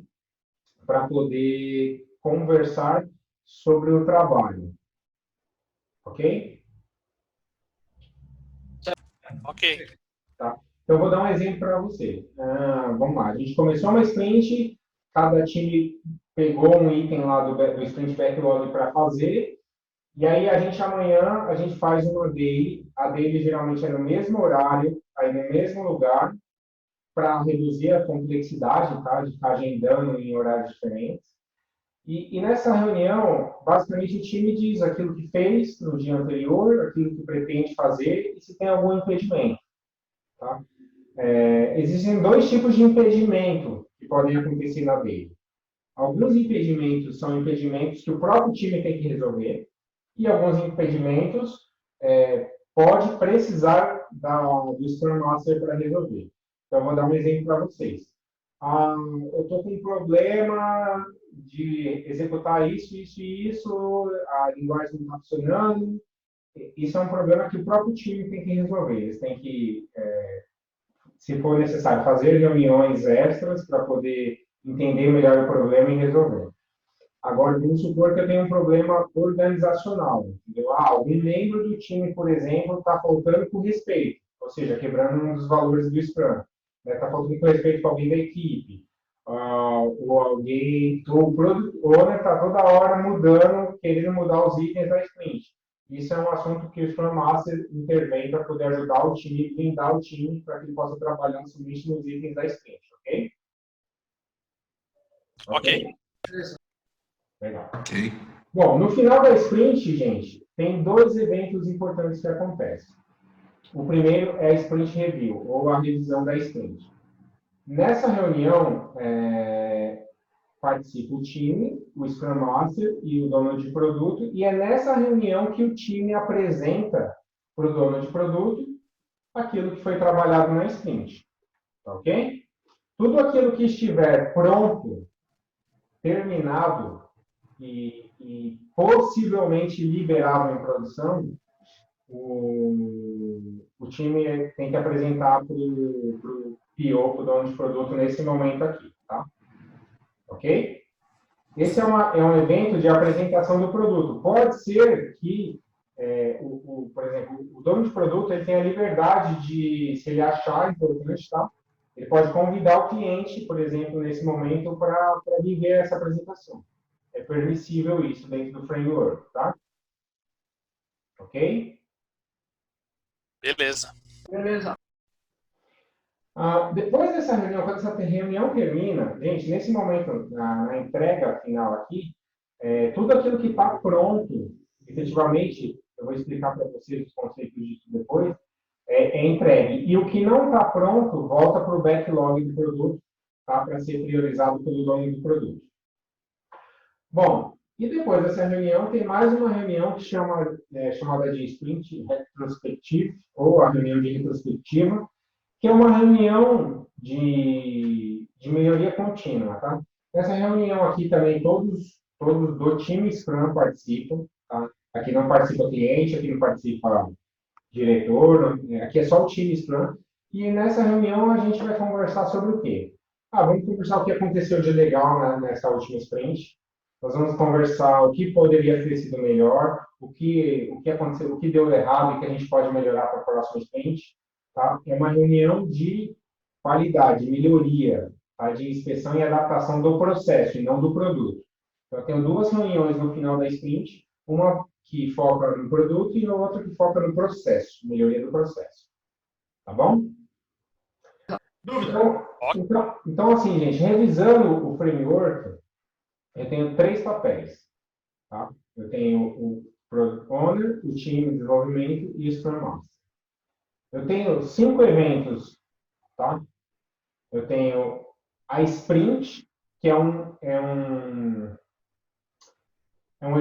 para poder conversar sobre o trabalho. Ok? Ok. Tá. Então, eu vou dar um exemplo para você. Vamos lá. A gente começou uma sprint, cada time pegou um item lá do Sprint Backlog para fazer, e aí amanhã a gente faz uma daily. A daily geralmente é no mesmo horário, aí no mesmo lugar, para reduzir a complexidade, tá? De ficar agendando em horários diferentes. E nessa reunião, basicamente o time diz aquilo que fez no dia anterior, aquilo que pretende fazer e se tem algum impedimento. Tá? Existem 2 tipos de impedimento que podem acontecer na daily. Alguns impedimentos são impedimentos que o próprio time tem que resolver e alguns impedimentos pode precisar do Scrum Master para resolver. Então, eu vou dar um exemplo para vocês. Eu estou com um problema de executar isso, isso e isso, a linguagem não está funcionando. Isso é um problema que o próprio time tem que resolver. Eles têm que, se for necessário, fazer reuniões extras para poder entender melhor o problema e resolver. Agora, vamos supor que eu tenho um problema organizacional. Entendeu? Algum membro do time, por exemplo, está faltando com respeito, ou seja, quebrando um dos valores do Scrum. Está faltando com respeito com alguém da equipe. Ou alguém, o Product Owner está toda hora mudando, querendo mudar os itens da sprint. Isso é um assunto que o Scrum Master intervém para poder ajudar o time, blindar o time, para que ele possa trabalhar somente nos itens da sprint, ok? Ok. Legal. Ok. Bom, no final da sprint, gente, tem dois eventos importantes que acontecem. O primeiro é a sprint review, ou a revisão da sprint. Nessa reunião, participa o time, o Scrum Master e o dono de produto, e é nessa reunião que o time apresenta para o dono de produto aquilo que foi trabalhado na sprint. Ok? Tudo aquilo que estiver pronto, terminado e possivelmente liberado em produção, o time tem que apresentar para o PO, para o dono de produto, nesse momento aqui. Tá? Ok? Esse é um evento de apresentação do produto. Pode ser que, por exemplo, o dono de produto ele tem a liberdade de, se ele achar importante, tá? Ele pode convidar o cliente, por exemplo, nesse momento, para viver essa apresentação. É permissível isso dentro do framework, tá? Ok? Beleza. Beleza. Depois dessa reunião, quando essa reunião termina, gente, nesse momento, na entrega final aqui, tudo aquilo que está pronto, efetivamente, eu vou explicar para vocês os conceitos disso depois, é entregue. E o que não está pronto, volta para o backlog do produto, tá? Para ser priorizado pelo dono do produto. Bom, e depois dessa reunião, tem mais uma reunião que chamada de Sprint Retrospective, ou a reunião de retrospectiva, que é uma reunião de melhoria contínua, tá? Nessa reunião aqui também todos do time Scrum participam, tá? Aqui não participa cliente, aqui não participa diretor, aqui é só o time Scrum. E nessa reunião a gente vai conversar sobre o quê? Vamos conversar o que aconteceu de legal nessa última sprint. Nós vamos conversar o que poderia ter sido melhor, o que aconteceu, o que deu errado e que a gente pode melhorar para a próxima sprint. Tá? É uma reunião de qualidade, melhoria, tá? De inspeção e adaptação do processo e não do produto. Então, eu tenho duas reuniões no final da sprint, uma que foca no produto e outra que foca no processo, melhoria do processo. Tá bom? Dúvida? Então, assim, gente, revisando o framework, eu tenho 3 papéis. Tá? Eu tenho o Product Owner, o time de desenvolvimento e o Scrum Master. Eu tenho 5 eventos, tá? Eu tenho a sprint, que é um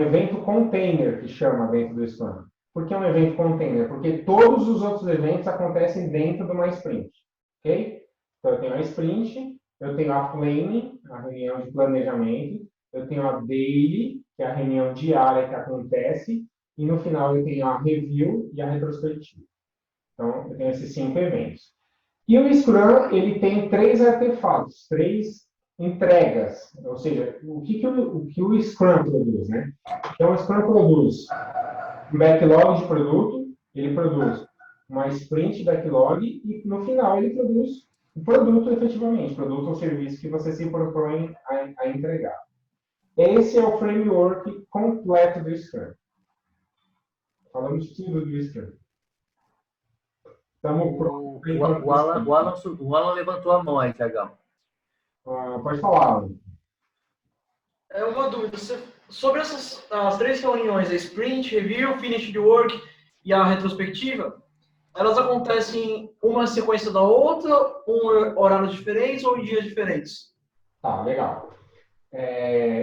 evento container, que chama dentro do Scrum. Por que é um evento container? Porque todos os outros eventos acontecem dentro de uma sprint, ok? Então, eu tenho a sprint, eu tenho a planning, a reunião de planejamento, eu tenho a daily, que é a reunião diária que acontece, e no final eu tenho a review e a retrospectiva. Então, eu tenho esses 5 eventos. E o Scrum, ele tem 3 artefatos, 3 entregas. Ou seja, o que o Scrum produz, né? Então, o Scrum produz um backlog de produto, ele produz uma sprint backlog e, no final, ele produz o produto efetivamente, produto ou serviço que você se propõe a entregar. Esse é o framework completo do Scrum. Falamos tudo do Scrum. O Alan levantou a mão aí, Thiagão. Pode falar, Alan. É uma dúvida. Sobre as 3 reuniões, a Sprint, Review, Finish the Work e a retrospectiva, elas acontecem uma sequência da outra, horários diferentes ou em dias diferentes? Tá, legal.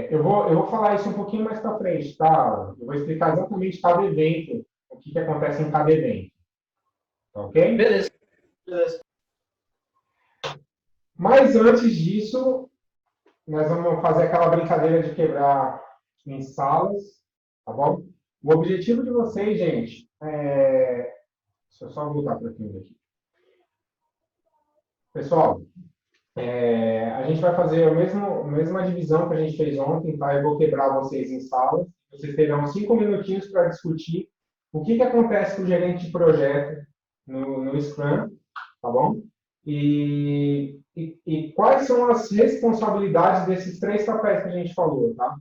Eu vou falar isso um pouquinho mais para frente, tá? Eu vou explicar exatamente cada evento, o que acontece em cada evento. Ok? Beleza. Mas antes disso, nós vamos fazer aquela brincadeira de quebrar em salas, tá bom? O objetivo de vocês, gente, deixa eu só voltar para aqui. Pessoal, A gente vai fazer a mesma divisão que a gente fez ontem, tá? Eu vou quebrar vocês em salas. Vocês terão 5 minutinhos para discutir o que acontece com o gerente de projeto no Scrum, tá bom? E quais são as responsabilidades desses 3 papéis que a gente falou, tá?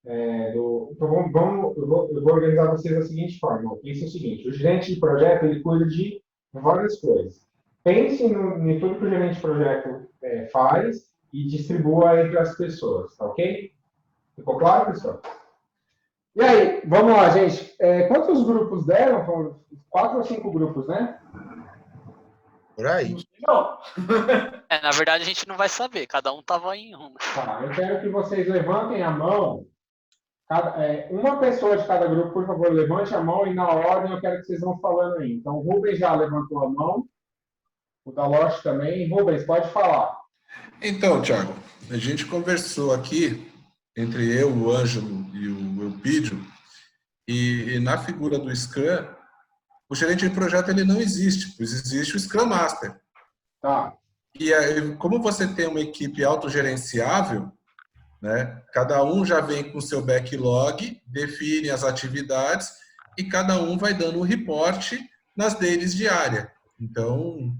Então, eu vou organizar vocês da seguinte forma. Pense o seguinte, o gerente de projeto, ele cuida de várias coisas. Pense em tudo que o gerente de projeto faz e distribua entre as pessoas, tá ok? Ficou claro, pessoal? E aí, vamos lá, gente. Quantos grupos deram? Foram 4 ou 5 grupos, né? Por aí. Não. Na verdade, a gente não vai saber. Cada um tava em um. Tá, eu quero que vocês levantem a mão. Uma pessoa de cada grupo, por favor, levante a mão e na ordem eu quero que vocês vão falando aí. Então, o Rubens já levantou a mão. O Daloche também. Rubens, pode falar. Então, Thiago, a gente conversou aqui entre eu, o Ângelo e o Eupídio, e na figura do Scrum, o gerente de projeto ele não existe, pois existe o Scrum Master. Tá. E aí, como você tem uma equipe autogerenciável, né, cada um já vem com o seu backlog, define as atividades e cada um vai dando um reporte nas dailies diárias. Então,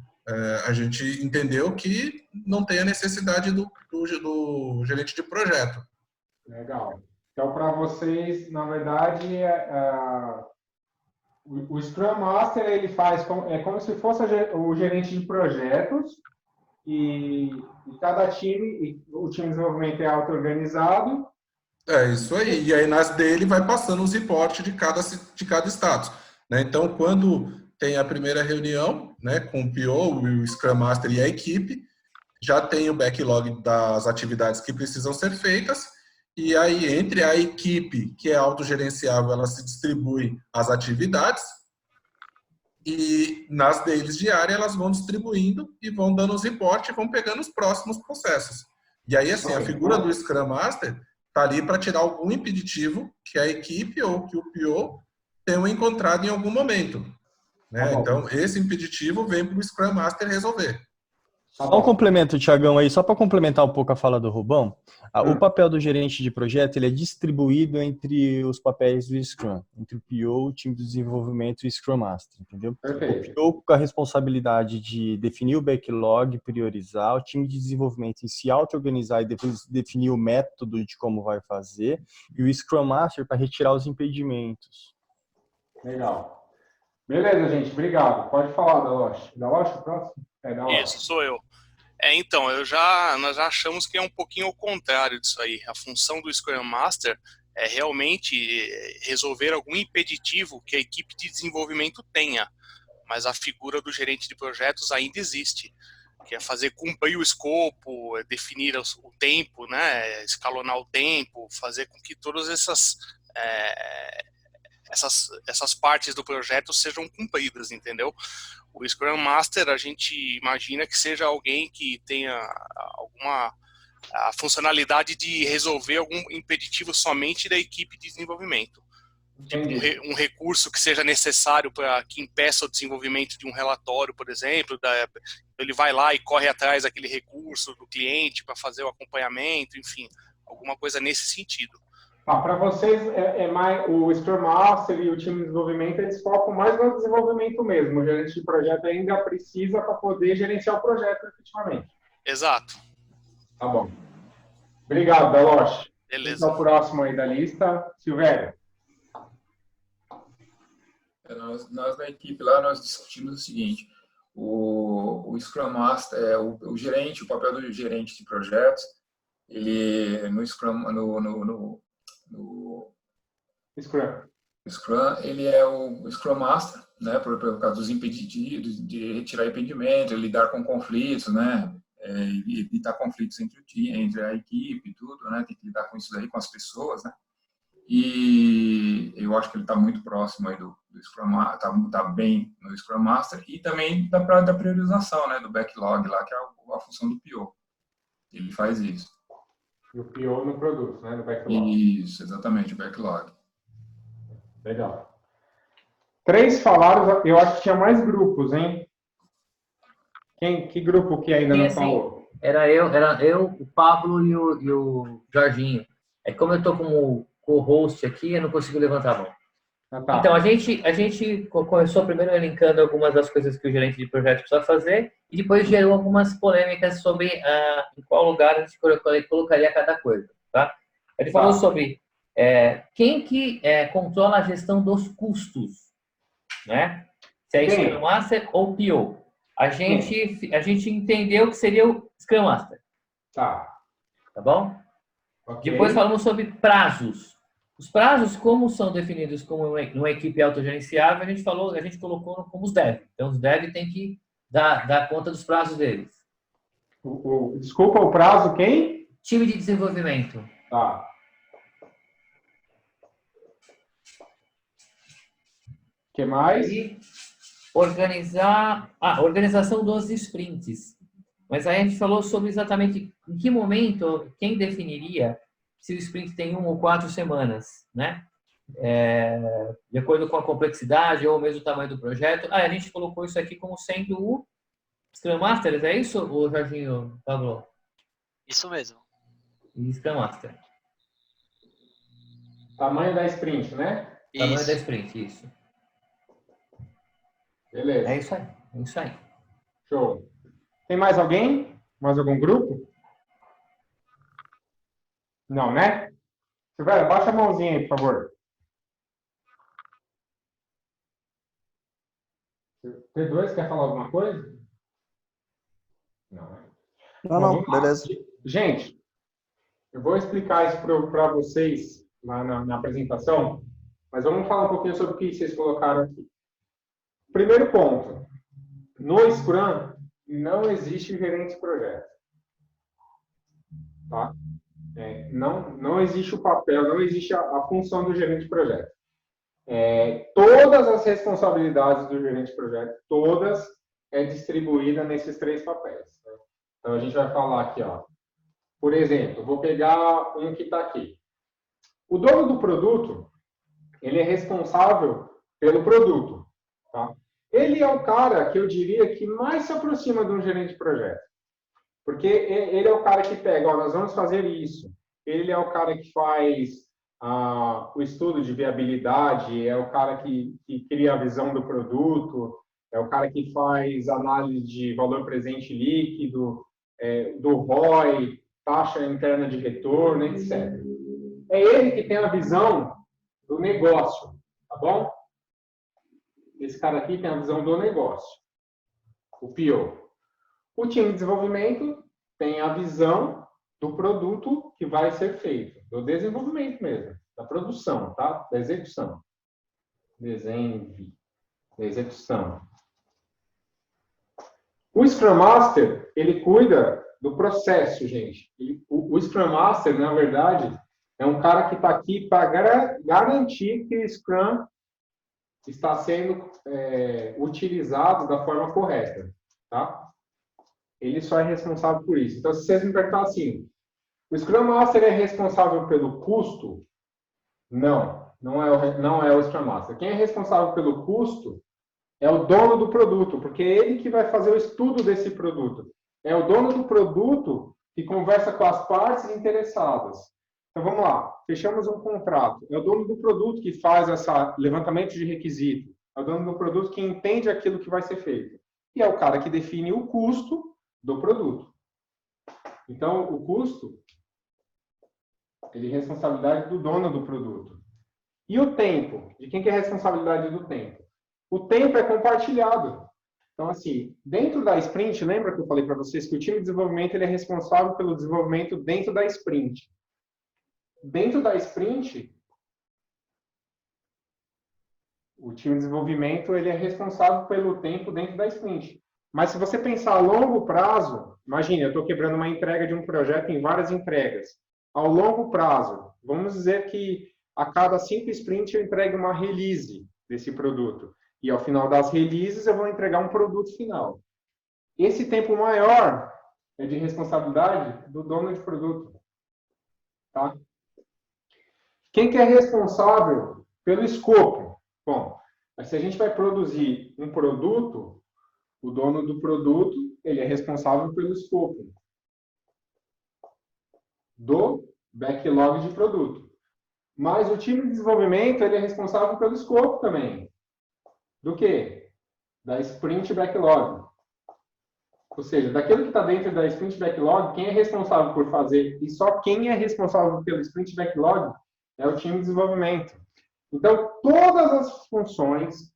a gente entendeu que não tem a necessidade do gerente de projeto. Legal. Então, para vocês, na verdade, o Scrum Master ele faz como se fosse o gerente de projetos e cada time, o time de desenvolvimento é auto-organizado. É isso aí. E aí nas dele vai passando os reportes de cada status, né? Então, quando tem a primeira reunião, né, com o PO, o Scrum Master e a equipe, já tem o backlog das atividades que precisam ser feitas. E aí, entre a equipe, que é autogerenciável, ela se distribui as atividades e nas dailies diárias elas vão distribuindo e vão dando os reportes e vão pegando os próximos processos. E aí, assim, a figura do Scrum Master está ali para tirar algum impeditivo que a equipe ou que o PO tenham encontrado em algum momento. Né? Então, esse impeditivo vem para o Scrum Master resolver. Só um complemento, Thiagão, aí, só para complementar um pouco a fala do Rubão, o papel do gerente de projeto ele é distribuído entre os papéis do Scrum, entre o PO, o time de desenvolvimento e o Scrum Master, entendeu? Perfeito. O PO com a responsabilidade de definir o backlog, priorizar, o time de desenvolvimento em se auto-organizar e depois definir o método de como vai fazer, e o Scrum Master para retirar os impedimentos. Legal. Beleza, gente. Obrigado. Pode falar, Daloche. Daloche, próximo? Isso, sou eu. Então, nós já achamos que é um pouquinho ao contrário disso aí. A função do Scrum Master é realmente resolver algum impeditivo que a equipe de desenvolvimento tenha, mas a figura do gerente de projetos ainda existe, que é fazer cumprir o escopo, definir o tempo, né, escalonar o tempo, fazer com que todas essas partes do projeto sejam cumpridas, entendeu? O Scrum Master, a gente imagina que seja alguém que tenha a funcionalidade de resolver algum impeditivo somente da equipe de desenvolvimento. Tipo, um recurso que seja necessário para que impeça o desenvolvimento de um relatório, por exemplo, ele vai lá e corre atrás daquele recurso do cliente para fazer o acompanhamento, enfim, alguma coisa nesse sentido. Para vocês, mais o Scrum Master e o time de desenvolvimento, eles focam mais no desenvolvimento mesmo. O gerente de projeto ainda precisa para poder gerenciar o projeto efetivamente. Exato. Tá bom. Obrigado, Daloche. Beleza. Então, o próximo aí da lista, Silvério. Nós na equipe lá, nós discutimos o seguinte, o Scrum Master, o gerente, o papel do gerente de projetos, ele no Scrum, Scrum, ele é o Scrum Master, né, por causa dos impeditivos, de retirar impedimentos, lidar com conflitos, né, evitar conflitos entre a equipe e tudo, né, tem que lidar com isso daí, com as pessoas, né, e eu acho que ele está muito próximo aí do Scrum Master, está bem no Scrum Master, e também da priorização, né, do backlog lá, que é a função do PO, ele faz isso. E o PO no produto, né? No backlog. Isso, exatamente, o backlog. Legal. 3 falaram, eu acho que tinha mais grupos, hein? Que grupo que ainda não falou? era eu, o Pablo e o Jorginho. É que como eu tô como co-host aqui, eu não consigo levantar a mão. Ah, tá. Então, a gente começou primeiro elencando algumas das coisas que o gerente de projeto precisa fazer e depois gerou algumas polêmicas sobre em qual lugar a gente colocaria cada coisa, tá? A gente falou sobre quem que controla a gestão dos custos, né? Se é Scrum Master ou PO. A gente entendeu que seria o Scrum Master. Tá. Tá bom? Okay. Depois falamos sobre prazos. Os prazos, como são definidos como uma equipe autogerenciável, a gente colocou como os devs. Então, os devs têm que dar conta dos prazos deles. Desculpa, o prazo quem? Time de desenvolvimento. Tá. O que mais? E organização dos sprints. Mas aí a gente falou sobre exatamente em que momento, quem definiria se o sprint tem 1 ou 4 semanas, né? De acordo com a complexidade ou mesmo o tamanho do projeto. A gente colocou isso aqui como sendo o Scrum Master, é isso, o Jorginho, Pablo? Isso mesmo. E Scrum Master. Tamanho da sprint, né? Tamanho da sprint, isso. Beleza. É isso aí. Show. Tem mais alguém? Mais algum grupo? Não, né? Silvério, baixa a mãozinha aí, por favor. T2, quer falar alguma coisa? Não, né? Não, beleza. Gente, eu vou explicar isso para vocês lá na apresentação, mas vamos falar um pouquinho sobre o que vocês colocaram aqui. Primeiro ponto. No Scrum, não existe gerente de projeto. Tá? Não existe o papel, não existe a função do gerente de projeto. Todas as responsabilidades do gerente de projeto, todas distribuída nesses 3 papéis. Tá? Então, a gente vai falar aqui, ó. Por exemplo, vou pegar um que está aqui. O dono do produto, ele é responsável pelo produto. Tá? Ele é o cara que eu diria que mais se aproxima de um gerente de projeto. Porque ele é o cara que pega, nós vamos fazer isso. Ele é o cara que faz o estudo de viabilidade, é o cara que cria a visão do produto, é o cara que faz análise de valor presente líquido, do ROI, taxa interna de retorno, etc. É ele que tem a visão do negócio, tá bom? Esse cara aqui tem a visão do negócio, o PO. O time de desenvolvimento tem a visão do produto que vai ser feito, do desenvolvimento mesmo, da produção, tá? Da execução. Da execução. O Scrum Master, ele cuida do processo, gente. O Scrum Master, na verdade, é um cara que está aqui para garantir que o Scrum está sendo utilizado da forma correta, tá? Ele só é responsável por isso. Então, se vocês me perguntar assim, o Scrum Master é responsável pelo custo? Não é o Scrum Master. Quem é responsável pelo custo é o dono do produto, porque é ele que vai fazer o estudo desse produto. É o dono do produto que conversa com as partes interessadas. Então, vamos lá. Fechamos um contrato. É o dono do produto que faz esse levantamento de requisito. É o dono do produto que entende aquilo que vai ser feito. E é o cara que define o custo do produto. Então, o custo, ele é responsabilidade do dono do produto. E o tempo? De quem que é a responsabilidade do tempo? O tempo é compartilhado. Então, assim, dentro da sprint, lembra que eu falei para vocês que o time de desenvolvimento ele é responsável pelo desenvolvimento dentro da sprint. Dentro da sprint, o time de desenvolvimento ele é responsável pelo tempo dentro da sprint. Mas se você pensar a longo prazo, imagine, eu estou quebrando uma entrega de um projeto em várias entregas. Ao longo prazo, vamos dizer que a cada 5 sprints eu entregue uma release desse produto. E ao final das releases eu vou entregar um produto final. Esse tempo maior é de responsabilidade do dono de produto. Tá? Quem que é responsável pelo escopo? Bom, se a gente vai produzir um produto, o dono do produto ele é responsável pelo escopo. do backlog de produto. Mas o time de desenvolvimento, ele é responsável pelo escopo também. Do quê? Da sprint backlog. Ou seja, daquilo que está dentro da sprint backlog, quem é responsável por fazer, e só quem é responsável pelo sprint backlog é o time de desenvolvimento. Então, todas as funções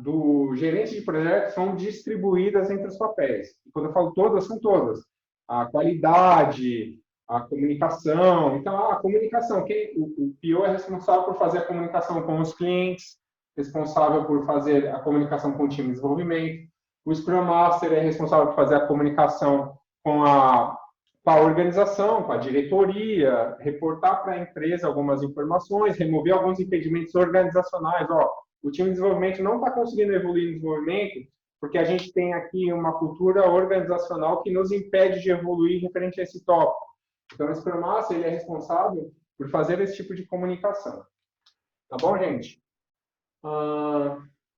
do gerente de projeto são distribuídas entre os papéis. E quando eu falo todas, são todas. A qualidade, a comunicação. Então, a comunicação, o PO é responsável por fazer a comunicação com os clientes, responsável por fazer a comunicação com o time de desenvolvimento. O Scrum Master é responsável por fazer a comunicação com a organização, com a diretoria, reportar para a empresa algumas informações, remover alguns impedimentos organizacionais. O time de desenvolvimento não está conseguindo evoluir no desenvolvimento porque a gente tem aqui uma cultura organizacional que nos impede de evoluir referente a esse tópico. Então, o Scrum Master ele é responsável por fazer esse tipo de comunicação. Tá bom, gente?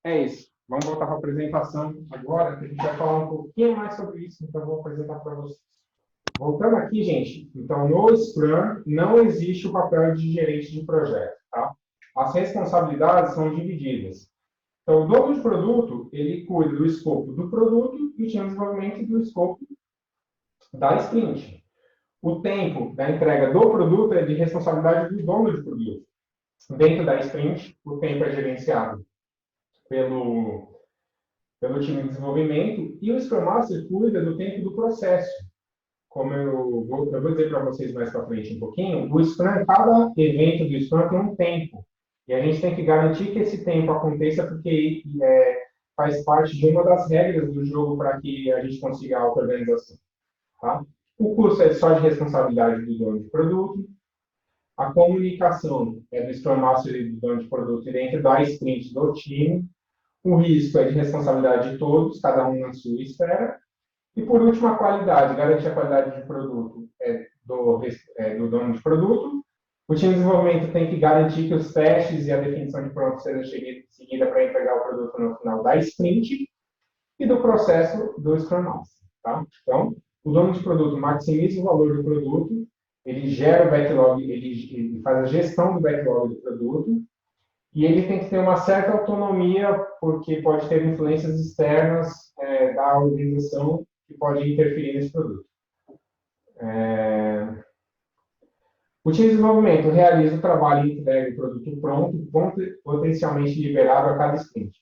É isso. Vamos voltar para a apresentação agora, que a gente vai falar um pouquinho mais sobre isso, então eu vou apresentar para vocês. Voltando aqui, gente, então no Scrum não existe o papel de gerente de projeto, tá? As responsabilidades são divididas. Então, o dono de produto, ele cuida do escopo do produto e o time de desenvolvimento do escopo da sprint. O tempo da entrega do produto é de responsabilidade do dono de produto. Dentro da sprint, o tempo é gerenciado pelo time de desenvolvimento, e o Scrum Master cuida do tempo do processo. Como eu vou dizer para vocês mais para frente um pouquinho, o Scrum, cada evento do Scrum tem um tempo, e a gente tem que garantir que esse tempo aconteça, porque faz parte de uma das regras do jogo para que a gente consiga a auto-organização. Tá? O custo é só de responsabilidade do dono de produto. A comunicação é do Scrum Master e do dono de produto dentro da sprint do time. O risco é de responsabilidade de todos, cada um na sua esfera. E, por último, a qualidade. Garantir a qualidade de produto é do dono de produto. O time de desenvolvimento tem que garantir que os testes e a definição de pronto seja seguida para entregar o produto no final da sprint. E do processo do Scrum Master. Tá? Então, o dono de produto maximiza o valor do produto, ele gera o backlog, ele faz a gestão do backlog do produto, e ele tem que ter uma certa autonomia, porque pode ter influências externas da organização que pode interferir nesse produto. O time de desenvolvimento realiza o trabalho e entrega o produto pronto, potencialmente liberado a cada sprint.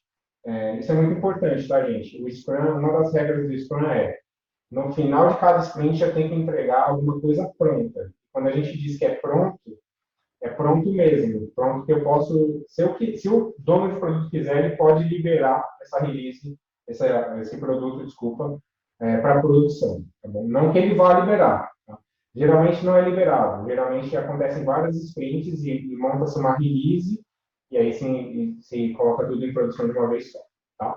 Isso é muito importante, tá, gente? O Scrum, uma das regras do Scrum no final de cada sprint eu tenho que entregar alguma coisa pronta. Quando a gente diz que é pronto mesmo. Pronto que eu posso... Se o dono de produto quiser, ele pode liberar essa release, esse produto, desculpa, para a produção. Tá bom? Não que ele vá liberar. Tá? Geralmente não é liberado. Geralmente acontecem várias sprints e monta-se uma release e aí se coloca tudo em produção de uma vez só. Tá?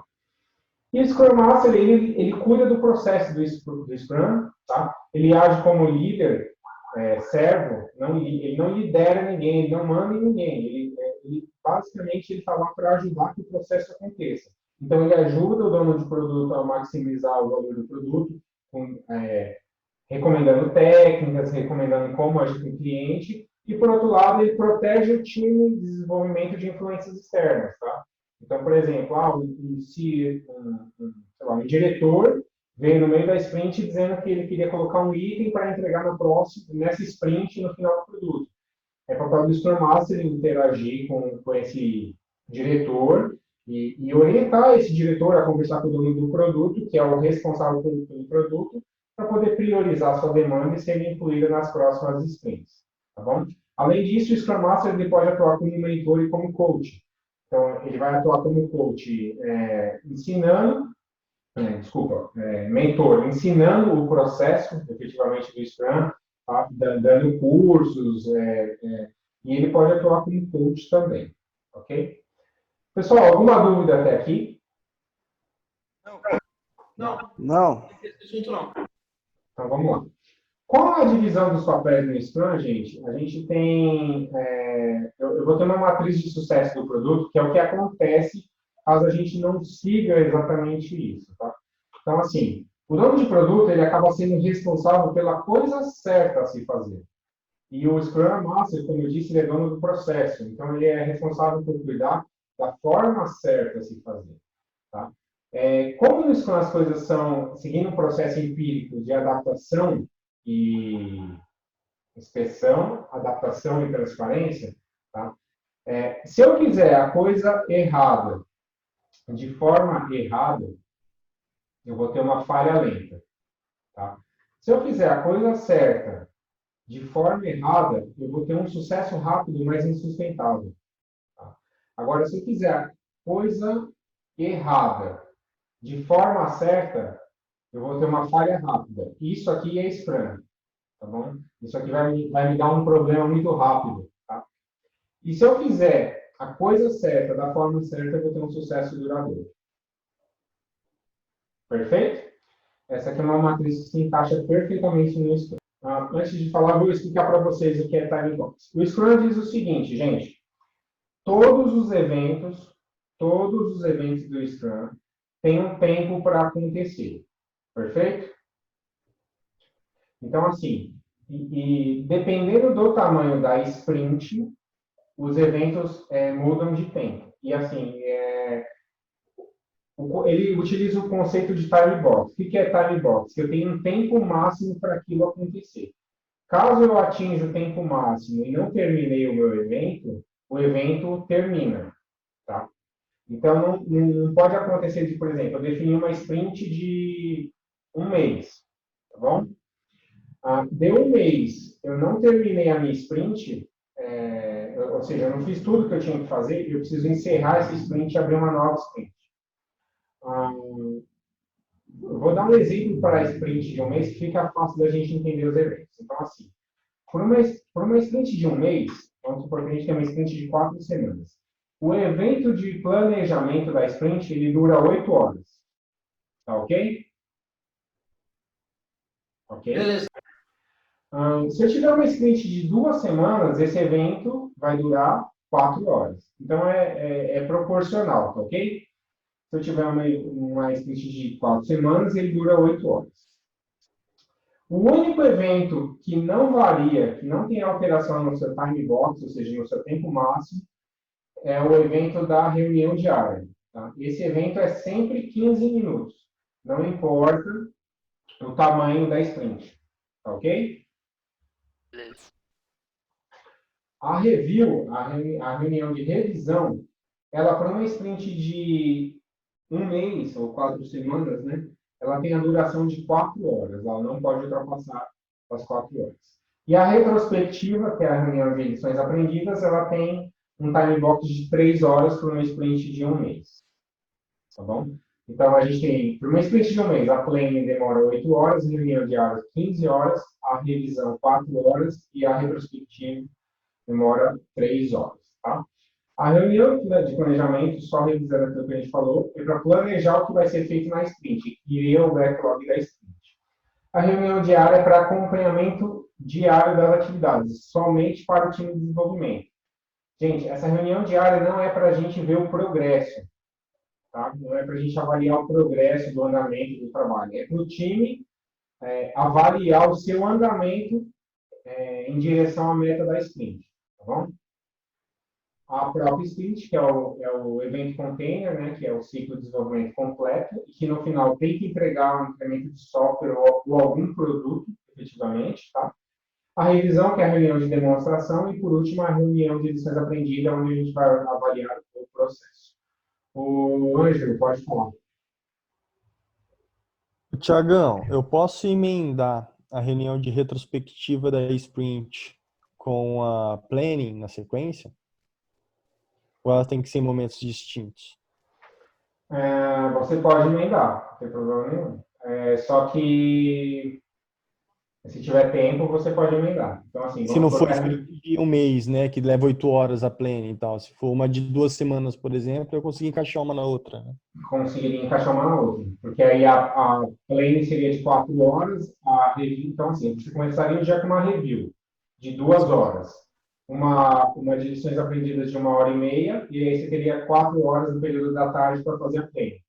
E o Scrum Master, ele cuida do processo do Scrum. Tá? Ele age como líder, servo, ele não lidera ninguém, ele não manda em ninguém. Basicamente, ele está lá para ajudar que o processo aconteça. Então, ele ajuda o dono de produto a maximizar o valor do produto, recomendando técnicas, recomendando como agir com o cliente, e, por outro lado, ele protege o time de desenvolvimento de influências externas. Tá? Então, por exemplo, se um diretor veio no meio da sprint dizendo que ele queria colocar um item para entregar nessa sprint no final do produto. É papel do Scrum Master interagir com esse diretor e orientar esse diretor a conversar com o dono do produto, que é o responsável pelo produto, para poder priorizar a sua demanda e ser incluída nas próximas sprints. Tá bom? Além disso, o Scrum Master ele pode atuar como mentor e como coach. Então, ele vai atuar como coach mentor, ensinando o processo, efetivamente, do Scrum, tá? Dando cursos, e ele pode atuar como coach também, ok? Pessoal, alguma dúvida até aqui? Não. Então, vamos lá. Qual a divisão dos papéis no Scrum, gente? A gente tem... eu vou ter uma matriz de sucesso do produto, que é o que acontece caso a gente não siga exatamente isso, tá? Então, assim, O dono de produto, ele acaba sendo responsável pela coisa certa a se fazer. E o Scrum Master, como eu disse, ele é dono do processo. Então, ele é responsável por cuidar da forma certa a se fazer. Tá? Como no Scrum as coisas são seguindo um processo empírico de adaptação e inspeção, adaptação e transparência, tá? Se eu fizer a coisa errada, de forma errada, eu vou ter uma falha lenta. Tá? Se eu fizer a coisa certa, de forma errada, eu vou ter um sucesso rápido, mas insustentável. Tá? Agora, se eu fizer a coisa errada, de forma certa, eu vou ter uma falha rápida. Isso aqui é Scrum. Tá bom? Isso aqui vai me dar um problema muito rápido. Tá? E se eu fizer a coisa certa, da forma certa, eu vou ter um sucesso duradouro. Perfeito? Essa aqui é uma matriz que se encaixa perfeitamente no Scrum. Antes de falar, vou explicar para vocês o que é Time Box. O Scrum diz o seguinte, gente. Todos os eventos do Scrum têm um tempo para acontecer. Perfeito? Então, assim, dependendo do tamanho da sprint, os eventos mudam de tempo. E, assim, ele utiliza o conceito de time box. O que é time box? Eu tenho um tempo máximo para aquilo acontecer. Caso eu atinja o tempo máximo e não terminei o meu evento, o evento termina. Tá? Então, não pode acontecer de, por exemplo, eu defini uma sprint de um mês. Tá bom? Deu um mês, eu não terminei a minha sprint, ou seja, eu não fiz tudo que eu tinha que fazer, eu preciso encerrar essa sprint e abrir uma nova sprint. Eu vou dar um exemplo para a sprint de um mês que fica fácil da gente entender os eventos. Então, assim, por uma sprint de um mês, vamos supor que a gente tem uma sprint de 4 semanas. O evento de planejamento da sprint, ele dura 8 horas. Tá ok? Ok? Beleza. Se eu tiver uma sprint de 2 semanas, esse evento vai durar 4 horas. Então, é proporcional, tá ok? Se eu tiver uma sprint de 4 semanas, ele dura 8 horas. O único evento que não varia, que não tem alteração no seu time box, ou seja, no seu tempo máximo, é o evento da reunião diária. Tá? Esse evento é sempre 15 minutos. Não importa o tamanho da sprint. Tá ok? A review, a reunião de revisão, ela para uma sprint de um mês ou 4 semanas, né? Ela tem a duração de 4 horas. Ela não pode ultrapassar as 4 horas. E a retrospectiva, que é a reunião de lições aprendidas, ela tem um time box de 3 horas para uma sprint de um mês. Tá bom? Então, a gente tem, para uma sprint de um mês, a planning demora 8 horas, a reunião diária 15 horas, a revisão 4 horas e a retrospectiva demora 3 horas. Tá? A reunião de planejamento, só revisando aquilo que a gente falou, é para planejar o que vai ser feito na sprint, e o backlog da sprint. A reunião diária é para acompanhamento diário das atividades, somente para o time de desenvolvimento. Gente, essa reunião diária não é para a gente ver o progresso, tá? Não é para a gente avaliar o progresso do andamento do trabalho, é para o time avaliar o seu andamento em direção à meta da sprint, tá bom? A própria sprint, que é o evento container, né, que é o ciclo de desenvolvimento completo, e que no final tem que entregar um incremento de software ou algum produto, efetivamente, tá? A revisão, que é a reunião de demonstração, e por último, a reunião de lições aprendidas, onde a gente vai avaliar o processo. O Ângelo, pode falar. Tiagão, eu posso emendar a reunião de retrospectiva da sprint com a planning na sequência? Ou ela tem que ser em momentos distintos? Você pode emendar, não tem problema nenhum. Só que, se tiver tempo, você pode emendar. Então, assim, se não for de um mês, né, que leva 8 horas a planning e tal. Se for uma de 2 semanas, por exemplo, eu consigo encaixar uma na outra. Né? Conseguiria encaixar uma na outra. Porque aí a planning seria de 4 horas, a review, então, assim, você começaria já com uma review de 2 horas. Uma de lições aprendidas de 1h30, e aí você teria 4 horas no período da tarde para fazer a planning.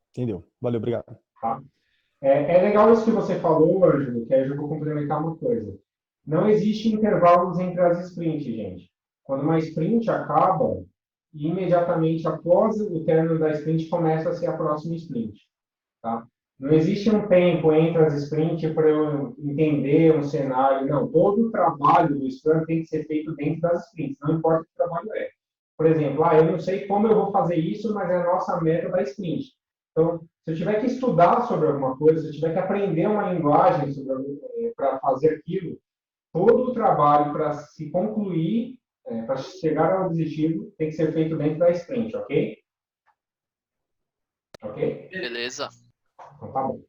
Entendeu? Valeu, obrigado. Tá? É legal isso que você falou, Ângelo, que aí eu vou complementar uma coisa. Não existe intervalos entre as sprints, gente. Quando uma sprint acaba, imediatamente após o término da sprint começa-se a próxima sprint. Tá? Não existe um tempo entre as sprints para eu entender um cenário. Não, todo o trabalho do Scrum tem que ser feito dentro das sprints, não importa o que o trabalho é. Por exemplo, eu não sei como eu vou fazer isso, mas é a nossa meta da sprint. Então, se eu tiver que estudar sobre alguma coisa, se eu tiver que aprender uma linguagem para fazer aquilo, todo o trabalho para se concluir, para chegar ao objetivo, tem que ser feito dentro da sprint, ok? Ok? Beleza. Então, tá bom.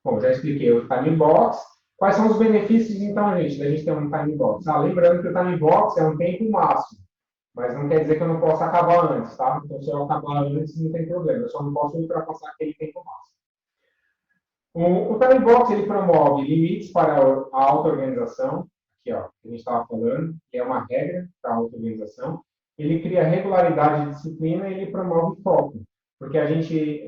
Bom, já expliquei o time box. Quais são os benefícios, então, gente, da gente ter um time box? Lembrando que o time box é um tempo máximo, mas não quer dizer que eu não possa acabar antes, tá? Então, se eu acabar antes, não tem problema. Eu só não posso ultrapassar aquele tempo máximo. O time box, ele promove limites para a auto-organização. Aqui, ó, que a gente estava falando, que é uma regra para a auto-organização. Ele cria regularidade e disciplina e ele promove foco. Porque a gente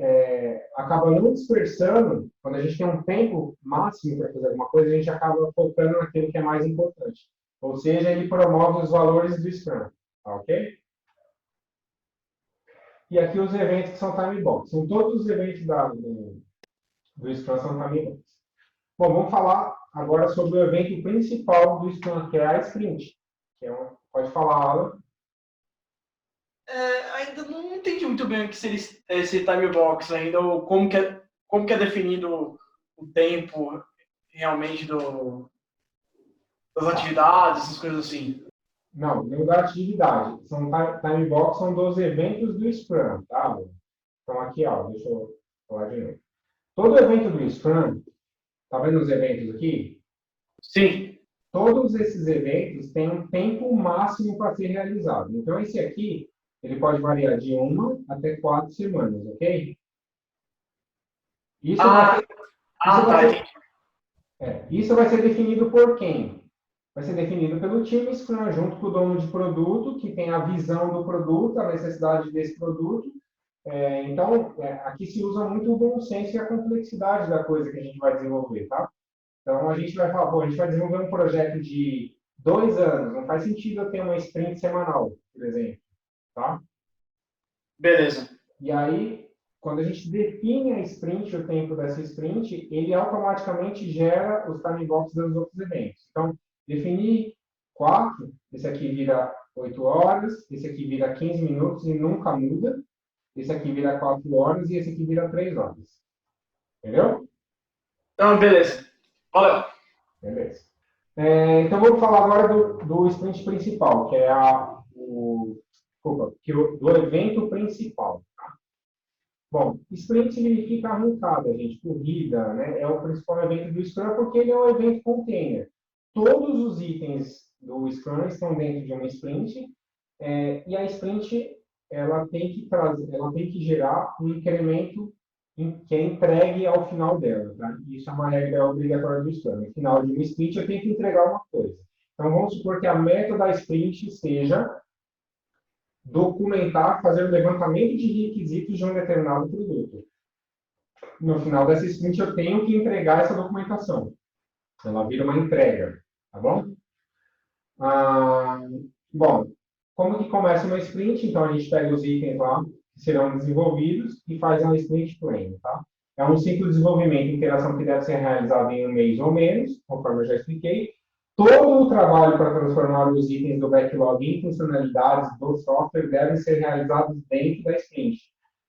acaba não dispersando, quando a gente tem um tempo máximo para fazer alguma coisa, a gente acaba focando naquilo que é mais importante. Ou seja, ele promove os valores do Scrum, tá, ok? E aqui os eventos que são time box. São todos os eventos do Scrum são time box. Bom, vamos falar agora sobre o evento principal do Scrum, que é a sprint. Pode falar, Alan. Ainda não entendi muito bem o que seria esse time box ainda, ou como que é definido o tempo realmente das atividades, essas coisas assim. Não da atividade. Time box são dos eventos do Scrum, tá? Então aqui, ó, deixa eu falar de novo. Todo evento do Scrum, tá vendo os eventos aqui? Sim. Todos esses eventos têm um tempo máximo para ser realizado. Então esse aqui, ele pode variar de 1 até 4 semanas, ok? Isso vai ser definido por quem? Vai ser definido pelo time Scrum, junto com o dono de produto, que tem a visão do produto, a necessidade desse produto. Então, aqui se usa muito o bom senso e a complexidade da coisa que a gente vai desenvolver, tá? Então, a gente vai falar, a gente vai desenvolver um projeto de 2 anos, não faz sentido eu ter uma sprint semanal, por exemplo, tá? Beleza. E aí, quando a gente define a sprint, o tempo dessa sprint, ele automaticamente gera os time box dos outros eventos. Então, definir 4, esse aqui vira 8 horas, esse aqui vira 15 minutos e nunca muda, esse aqui vira 4 horas e esse aqui vira 3 horas. Entendeu? Então, beleza. Valeu. Beleza. Então, vamos falar agora do sprint principal, que é do evento principal. Tá? Bom, sprint significa arrancada, gente, corrida, né? É o principal evento do Scrum porque ele é um evento container. Todos os itens do Scrum estão dentro de uma sprint e a sprint ela tem que gerar um incremento que é entregue ao final dela. Tá? Isso é uma regra obrigatória do Scrum. No final de uma sprint eu tenho que entregar uma coisa. Então vamos supor que a meta da sprint seja documentar, fazer o levantamento de requisitos de um determinado produto. No final dessa sprint eu tenho que entregar essa documentação. Ela vira uma entrega, tá bom? Bom, como que começa uma sprint? Então, a gente pega os itens lá que serão desenvolvidos e faz uma sprint plan, tá? É um ciclo de desenvolvimento e interação que deve ser realizado em um mês ou menos, conforme eu já expliquei. Todo o trabalho para transformar os itens do backlog em funcionalidades do software deve ser realizado dentro da sprint.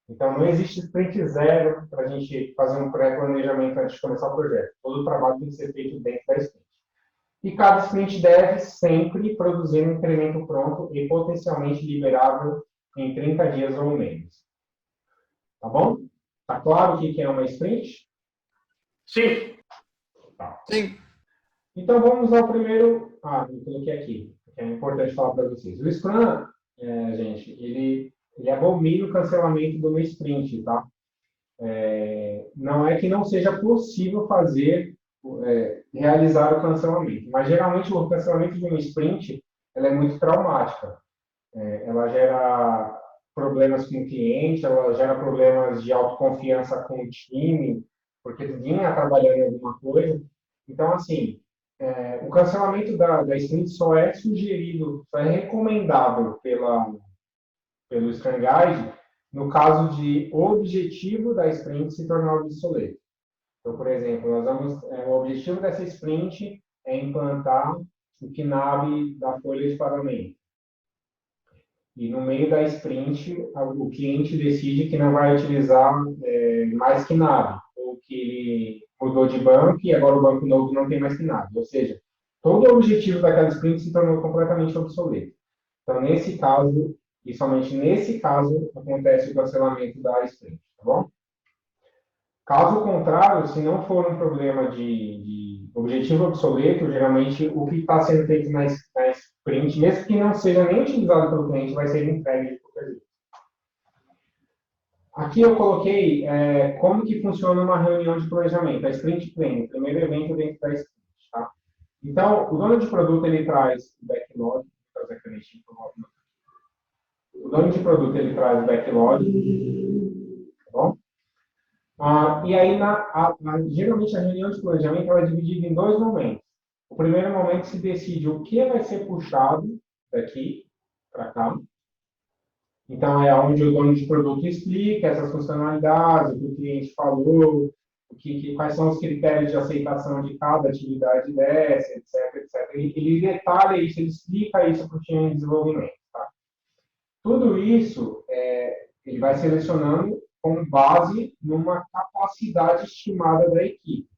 Então, não existe sprint zero para a gente fazer um pré-planejamento antes de começar o projeto. Todo o trabalho tem que ser feito dentro da sprint. E cada sprint deve sempre produzir um incremento pronto e potencialmente liberável em 30 dias ou menos. Tá bom? Tá claro o que é uma sprint? Sim. Tá. Sim. Então, vamos ao primeiro... eu coloquei aqui, que é importante falar para vocês. O Scrum, gente, ele abomina o cancelamento de uma sprint, tá? Não é que não seja possível realizar o cancelamento, mas geralmente o cancelamento de uma sprint ela é muito traumática. Ela gera problemas com o cliente, ela gera problemas de autoconfiança com o time, porque vinha trabalhando em alguma coisa. Então, assim, o cancelamento da sprint só é sugerido, só é recomendável pelo Scrum Guide no caso de o objetivo da sprint se tornar obsoleto. Então, por exemplo, o objetivo dessa sprint é implantar o KNAB da folha de pagamento. E no meio da sprint, o cliente decide que não vai utilizar mais KNAB, ou que ele mudou de banco e agora o banco novo não tem mais KNAB. Ou seja, todo o objetivo daquela sprint se tornou completamente obsoleto. Então, nesse caso, e somente nesse caso, acontece o cancelamento da sprint, tá bom? Caso contrário, se não for um problema de objetivo obsoleto, geralmente o que está sendo feito na sprint, mesmo que não seja nem utilizado pelo cliente, vai ser entregue de qualquer jeito. Aqui eu coloquei como que funciona uma reunião de planejamento, a Sprint Planning, o primeiro evento dentro da sprint. Tá? Então, o dono de produto ele traz o backlog, o dono de produto ele traz o backlog, tá bom? E aí, geralmente, a reunião de planejamento ela é dividida em 2 momentos. O primeiro momento se decide o que vai ser puxado daqui para cá. Então, é onde o dono de produto explica essas funcionalidades, o que o cliente falou, quais são os critérios de aceitação de cada atividade dessa, etc. Ele detalha isso, ele explica isso para o time de desenvolvimento. Tá? Tudo isso ele vai selecionando com base numa capacidade estimada da equipe,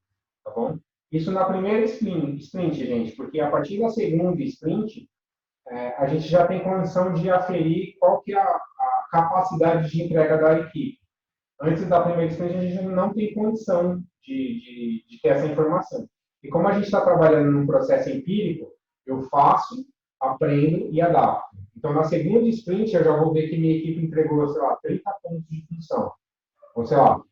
tá bom? Isso na primeira sprint, gente, porque a partir da segunda sprint, a gente já tem condição de aferir qual que é a capacidade de entrega da equipe. Antes da primeira sprint, a gente não tem condição de ter essa informação. E como a gente está trabalhando num processo empírico, eu faço, aprendo e adapto. Então, na segunda sprint, eu já vou ver que minha equipe entregou, sei lá, 30 pontos de função. Ou, sei lá,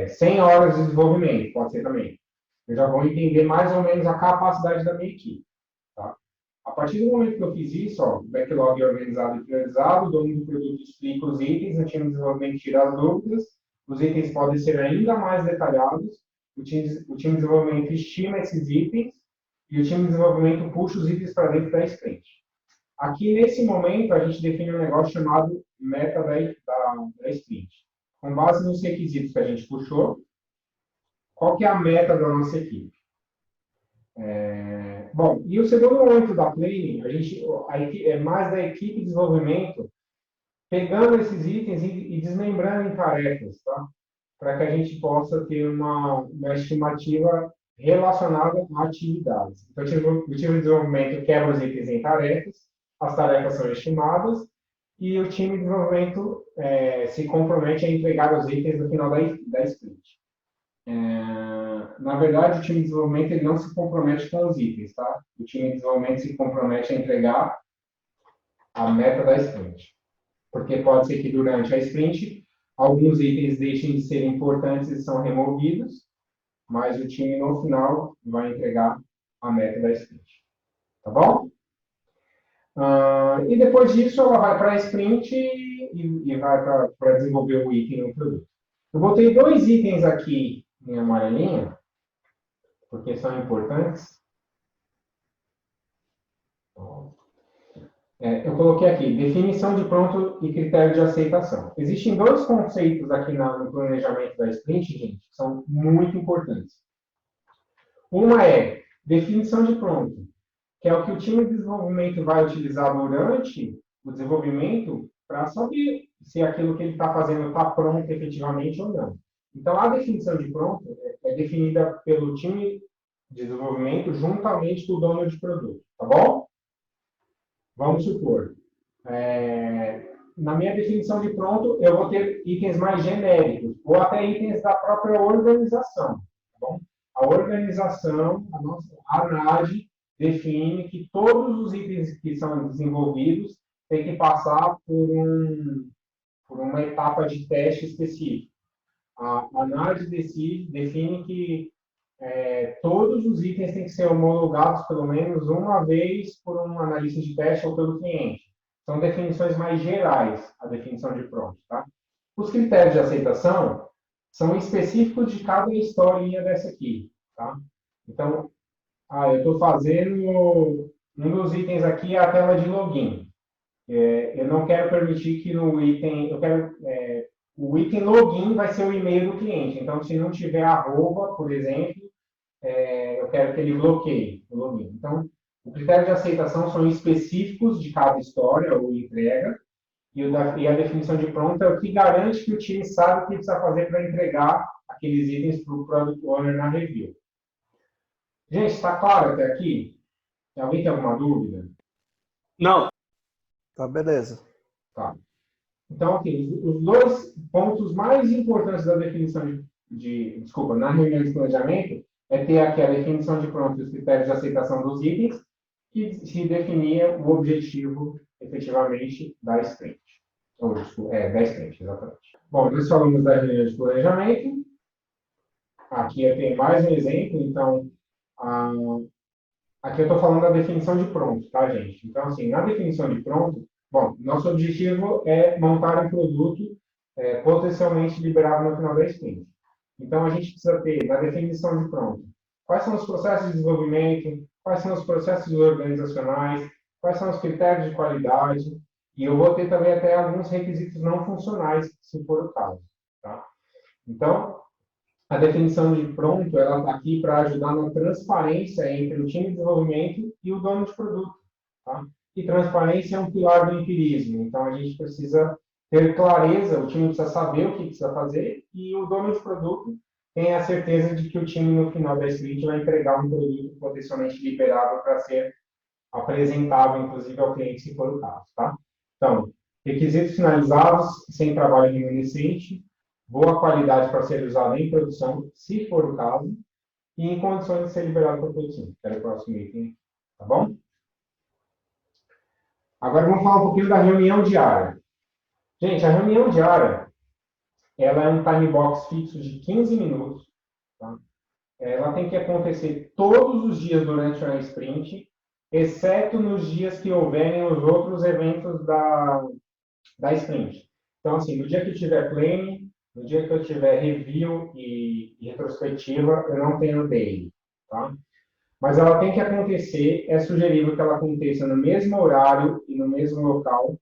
100 horas de desenvolvimento, pode ser também. Eu já vou entender mais ou menos a capacidade da minha equipe. Tá? A partir do momento que eu fiz isso, ó, o backlog é organizado e priorizado, o dono do produto explica os itens, o time de desenvolvimento tira as dúvidas, os itens podem ser ainda mais detalhados, o time de desenvolvimento estima esses itens e o time de desenvolvimento puxa os itens para dentro da sprint. Aqui, nesse momento, a gente define um negócio chamado meta da sprint. Com base nos requisitos que a gente puxou, qual que é a meta da nossa equipe? Bom, e o segundo momento da planning, é mais da equipe de desenvolvimento pegando esses itens e desmembrando em tarefas, tá? Para que a gente possa ter uma estimativa relacionada a atividades. Então, o time de desenvolvimento quebra os itens em tarefas, as tarefas são estimadas e o time de desenvolvimento se compromete a entregar os itens no final da sprint. Na verdade, o time de desenvolvimento ele não se compromete com os itens, tá? O time de desenvolvimento se compromete a entregar a meta da sprint. Porque pode ser que durante a sprint, alguns itens deixem de ser importantes e são removidos, mas o time, no final, vai entregar a meta da sprint. Tá bom? E depois disso, ela vai para a sprint e vai para desenvolver o item no produto. Eu botei 2 itens aqui em amarelinha, porque são importantes. Eu coloquei aqui, definição de pronto e critério de aceitação. Existem 2 conceitos aqui no planejamento da sprint, gente, que são muito importantes. Uma é definição de pronto, que é o que o time de desenvolvimento vai utilizar durante o desenvolvimento para saber se aquilo que ele está fazendo está pronto efetivamente ou não. Então, a definição de pronto é definida pelo time de desenvolvimento juntamente com o dono de produto, tá bom? Vamos supor, na minha definição de pronto, eu vou ter itens mais genéricos, ou até itens da própria organização, tá bom? A organização, a NAD, define que todos os itens que são desenvolvidos têm que passar por uma etapa de teste específica. A NAD define que todos os itens têm que ser homologados pelo menos uma vez por um analista de teste ou pelo cliente. São definições mais gerais, a definição de pronto. Tá? Os critérios de aceitação são específicos de cada historinha dessa aqui, tá? Então, eu estou fazendo um dos itens aqui é a tela de login. Eu não quero permitir que no item, o item login vai ser o e-mail do cliente. Então, se não tiver arroba, por exemplo, eu quero que ele bloqueie o login. Então, o critério de aceitação são específicos de cada história ou entrega, e a definição de pronto é o que garante que o time sabe o que precisa fazer para entregar aqueles itens para o Product Owner na review. Gente, está claro até aqui? Alguém tem alguma dúvida? Não. Tá, beleza. Tá. Então, aqui, os dois pontos mais importantes da definição desculpa, na reunião de planejamento é ter aqui a definição de pronto e os critérios de aceitação dos itens e se definir o objetivo, efetivamente, da sprint. Da sprint, exatamente. Bom, nós falamos da reunião de planejamento. Aqui eu tenho mais um exemplo. Então, aqui eu estou falando da definição de pronto, tá, gente? Então, assim, na definição de pronto, bom, nosso objetivo é montar um produto potencialmente liberado no final da sprint. Então, a gente precisa ter, na definição de pronto, quais são os processos de desenvolvimento, quais são os processos organizacionais, quais são os critérios de qualidade, e eu vou ter também até alguns requisitos não funcionais, se for o caso, tá? Então, a definição de pronto, ela está aqui para ajudar na transparência entre o time de desenvolvimento e o dono de produto, tá? E transparência é um pilar do empirismo, então a gente precisa ter clareza, o time precisa saber o que precisa fazer e o dono de produto tem a certeza de que o time, no final da sprint, vai entregar um produto potencialmente liberado para ser apresentável, inclusive, ao cliente, se for o caso, tá? Então, requisitos finalizados, sem trabalho remanescente, boa qualidade para ser usado em produção, se for o caso, e em condições de ser liberado para produção, que era o próximo item, tá bom? Agora vamos falar um pouquinho da reunião diária. Gente, a reunião diária, ela é um time box fixo de 15 minutos, tá? Ela tem que acontecer todos os dias durante a sprint, exceto nos dias que houverem os outros eventos da sprint. Então, assim, no dia que eu tiver planning, no dia que eu tiver review e retrospectiva, eu não tenho daily, tá? Mas ela tem que acontecer, é sugerível que ela aconteça no mesmo horário e no mesmo local,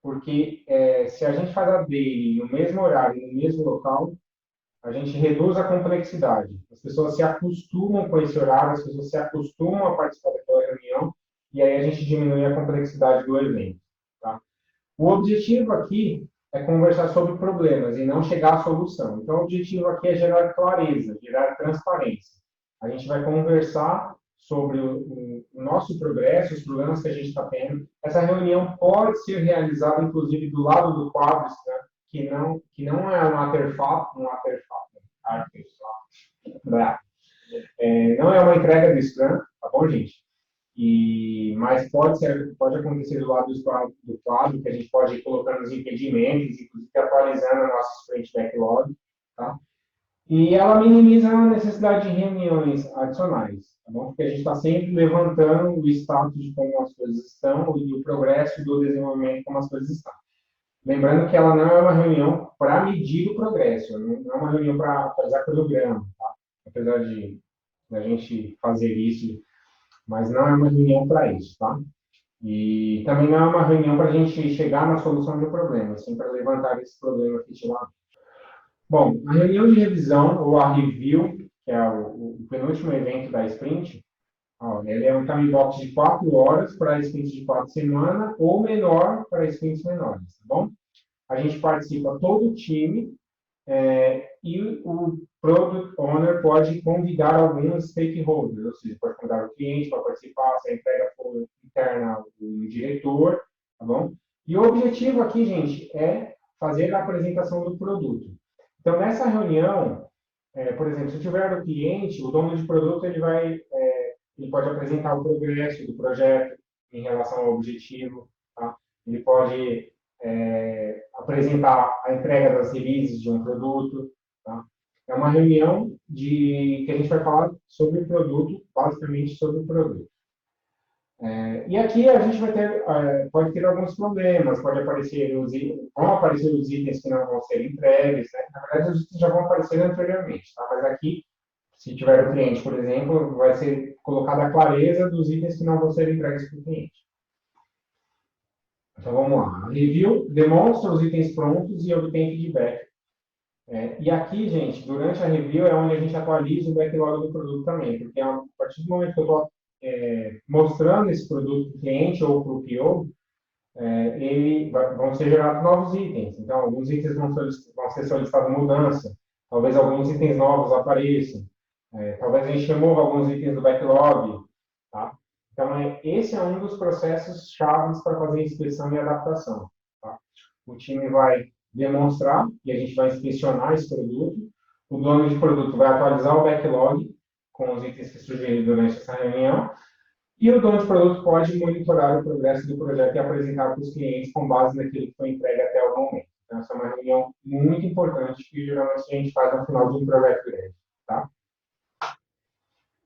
porque se a gente faz a daily no mesmo horário e no mesmo local, a gente reduz a complexidade. As pessoas se acostumam com esse horário, as pessoas se acostumam a participar daquela reunião, e aí a gente diminui a complexidade do evento, tá? O objetivo aqui é conversar sobre problemas e não chegar à solução. Então, o objetivo aqui é gerar clareza, gerar transparência. A gente vai conversar sobre o nosso progresso, os problemas que a gente está tendo. Essa reunião pode ser realizada, inclusive, do lado do quadro, né, que não é um artefato, não é uma entrega do Scrum, tá bom, gente? Mas pode acontecer do lado do quadro, que a gente pode ir colocando os impedimentos, inclusive atualizando a nossa sprint backlog, tá? E ela minimiza a necessidade de reuniões adicionais, tá bom? Porque a gente está sempre levantando o status de como as coisas estão e o progresso do desenvolvimento como as coisas estão. Lembrando que ela não é uma reunião para medir o progresso, não é uma reunião para fazer cronograma, tá? Apesar de a gente fazer isso, mas não é uma reunião para isso, tá? E também não é uma reunião para a gente chegar na solução do problema, sim para levantar esse problema efetivamente. Bom, a reunião de revisão, ou a review, que é o penúltimo evento da sprint, ele é um time box de 4 horas para sprints de 4 semanas, ou menor para sprints menores, tá bom? A gente participa todo o time, e o Product Owner pode convidar alguns stakeholders, ou seja, pode convidar o cliente para participar, se a entrega for interna, o diretor, tá bom? E o objetivo aqui, gente, é fazer a apresentação do produto. Então, nessa reunião, por exemplo, se tiver o cliente, o dono de produto, ele pode apresentar o progresso do projeto em relação ao objetivo, tá? Ele pode apresentar a entrega das releases de um produto, tá? É uma reunião que a gente vai falar sobre o produto, basicamente sobre o produto. E aqui a gente vai ter, pode ter alguns problemas, vão aparecer os itens que não vão ser entregues, né? Na verdade, os itens já vão aparecer anteriormente, tá? Mas aqui, se tiver o cliente, por exemplo, vai ser colocada a clareza dos itens que não vão ser entregues para o cliente. Então, vamos lá. A review demonstra os itens prontos e obtém feedback. E aqui, gente, durante a review é onde a gente atualiza o backlog do produto também, porque a partir do momento que eu estou mostrando esse produto para o cliente ou para o PO, vão ser gerados novos itens. Então, alguns itens vão ser solicitados mudança, talvez alguns itens novos apareçam, talvez a gente remova alguns itens do backlog, tá? Então, esse é um dos processos chaves para fazer inspeção e adaptação, tá? O time vai demonstrar e a gente vai inspecionar esse produto, o dono de produto vai atualizar o backlog com os itens que surgirem durante essa reunião, e o dono de produto pode monitorar o progresso do projeto e apresentar para os clientes com base naquilo que foi entregue até o momento. Então, essa é uma reunião muito importante que geralmente a gente faz no final de um projeto grande, tá?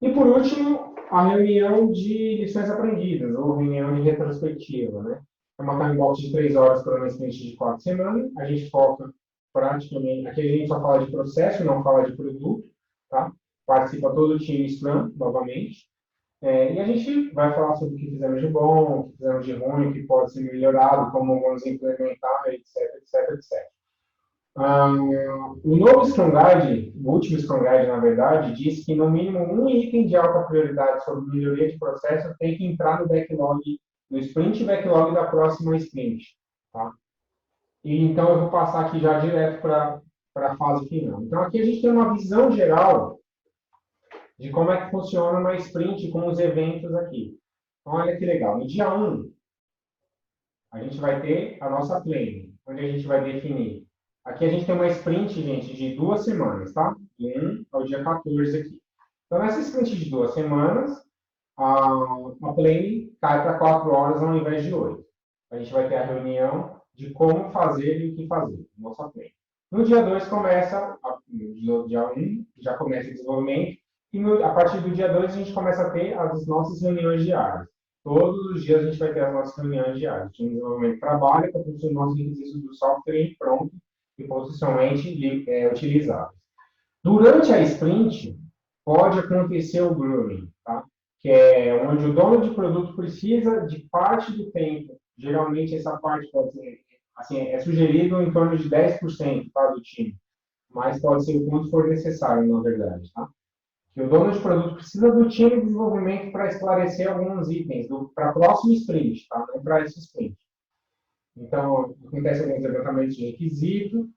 E, por último, a reunião de lições aprendidas, ou reunião de retrospectiva, né? É uma time box de 3 horas para uma sprint de 4 semanas. A gente foca praticamente... Aqui a gente só fala de processo, não fala de produto, tá? Participa todo o time Scrum, novamente. E a gente vai falar sobre o que fizemos de bom, o que fizemos de ruim, o que pode ser melhorado, como vamos implementar, etc, etc, etc. O novo Scrum Guide, o último Scrum Guide, na verdade, diz que no mínimo um item de alta prioridade sobre melhoria de processo tem que entrar no backlog, no sprint backlog da próxima sprint. Tá? E então eu vou passar aqui já direto para a fase final. Então aqui a gente tem uma visão geral de como é que funciona uma sprint com os eventos aqui. Então, olha que legal. No dia 1, a gente vai ter a nossa planning, onde a gente vai definir. Aqui a gente tem uma sprint, gente, de 2 semanas, tá? Do 1 ao dia 14 aqui. Então, nessa sprint de 2 semanas, a planning cai para 4 horas ao invés de 8. A gente vai ter a reunião de como fazer e o que fazer, nossa planning. No dia 2 começa, no dia 1, já começa o desenvolvimento. E a partir do dia 2 a gente começa a ter as nossas reuniões diárias. Todos os dias a gente vai ter as nossas reuniões diárias. O time de desenvolvimento trabalha para produzir nossos requisitos do software pronto e potencialmente utilizáveis. Durante a sprint, pode acontecer o grooming, tá? Que é onde o dono de produto precisa de parte do tempo. Geralmente essa parte pode ser, assim, é sugerido em torno de 10%, tá, do time. Mas pode ser o quanto for necessário, na verdade, tá? Que o dono de produto precisa do time de desenvolvimento para esclarecer alguns itens para a próxima sprint, tá? Não para esse sprint. Então, acontece alguns levantamentos de requisito,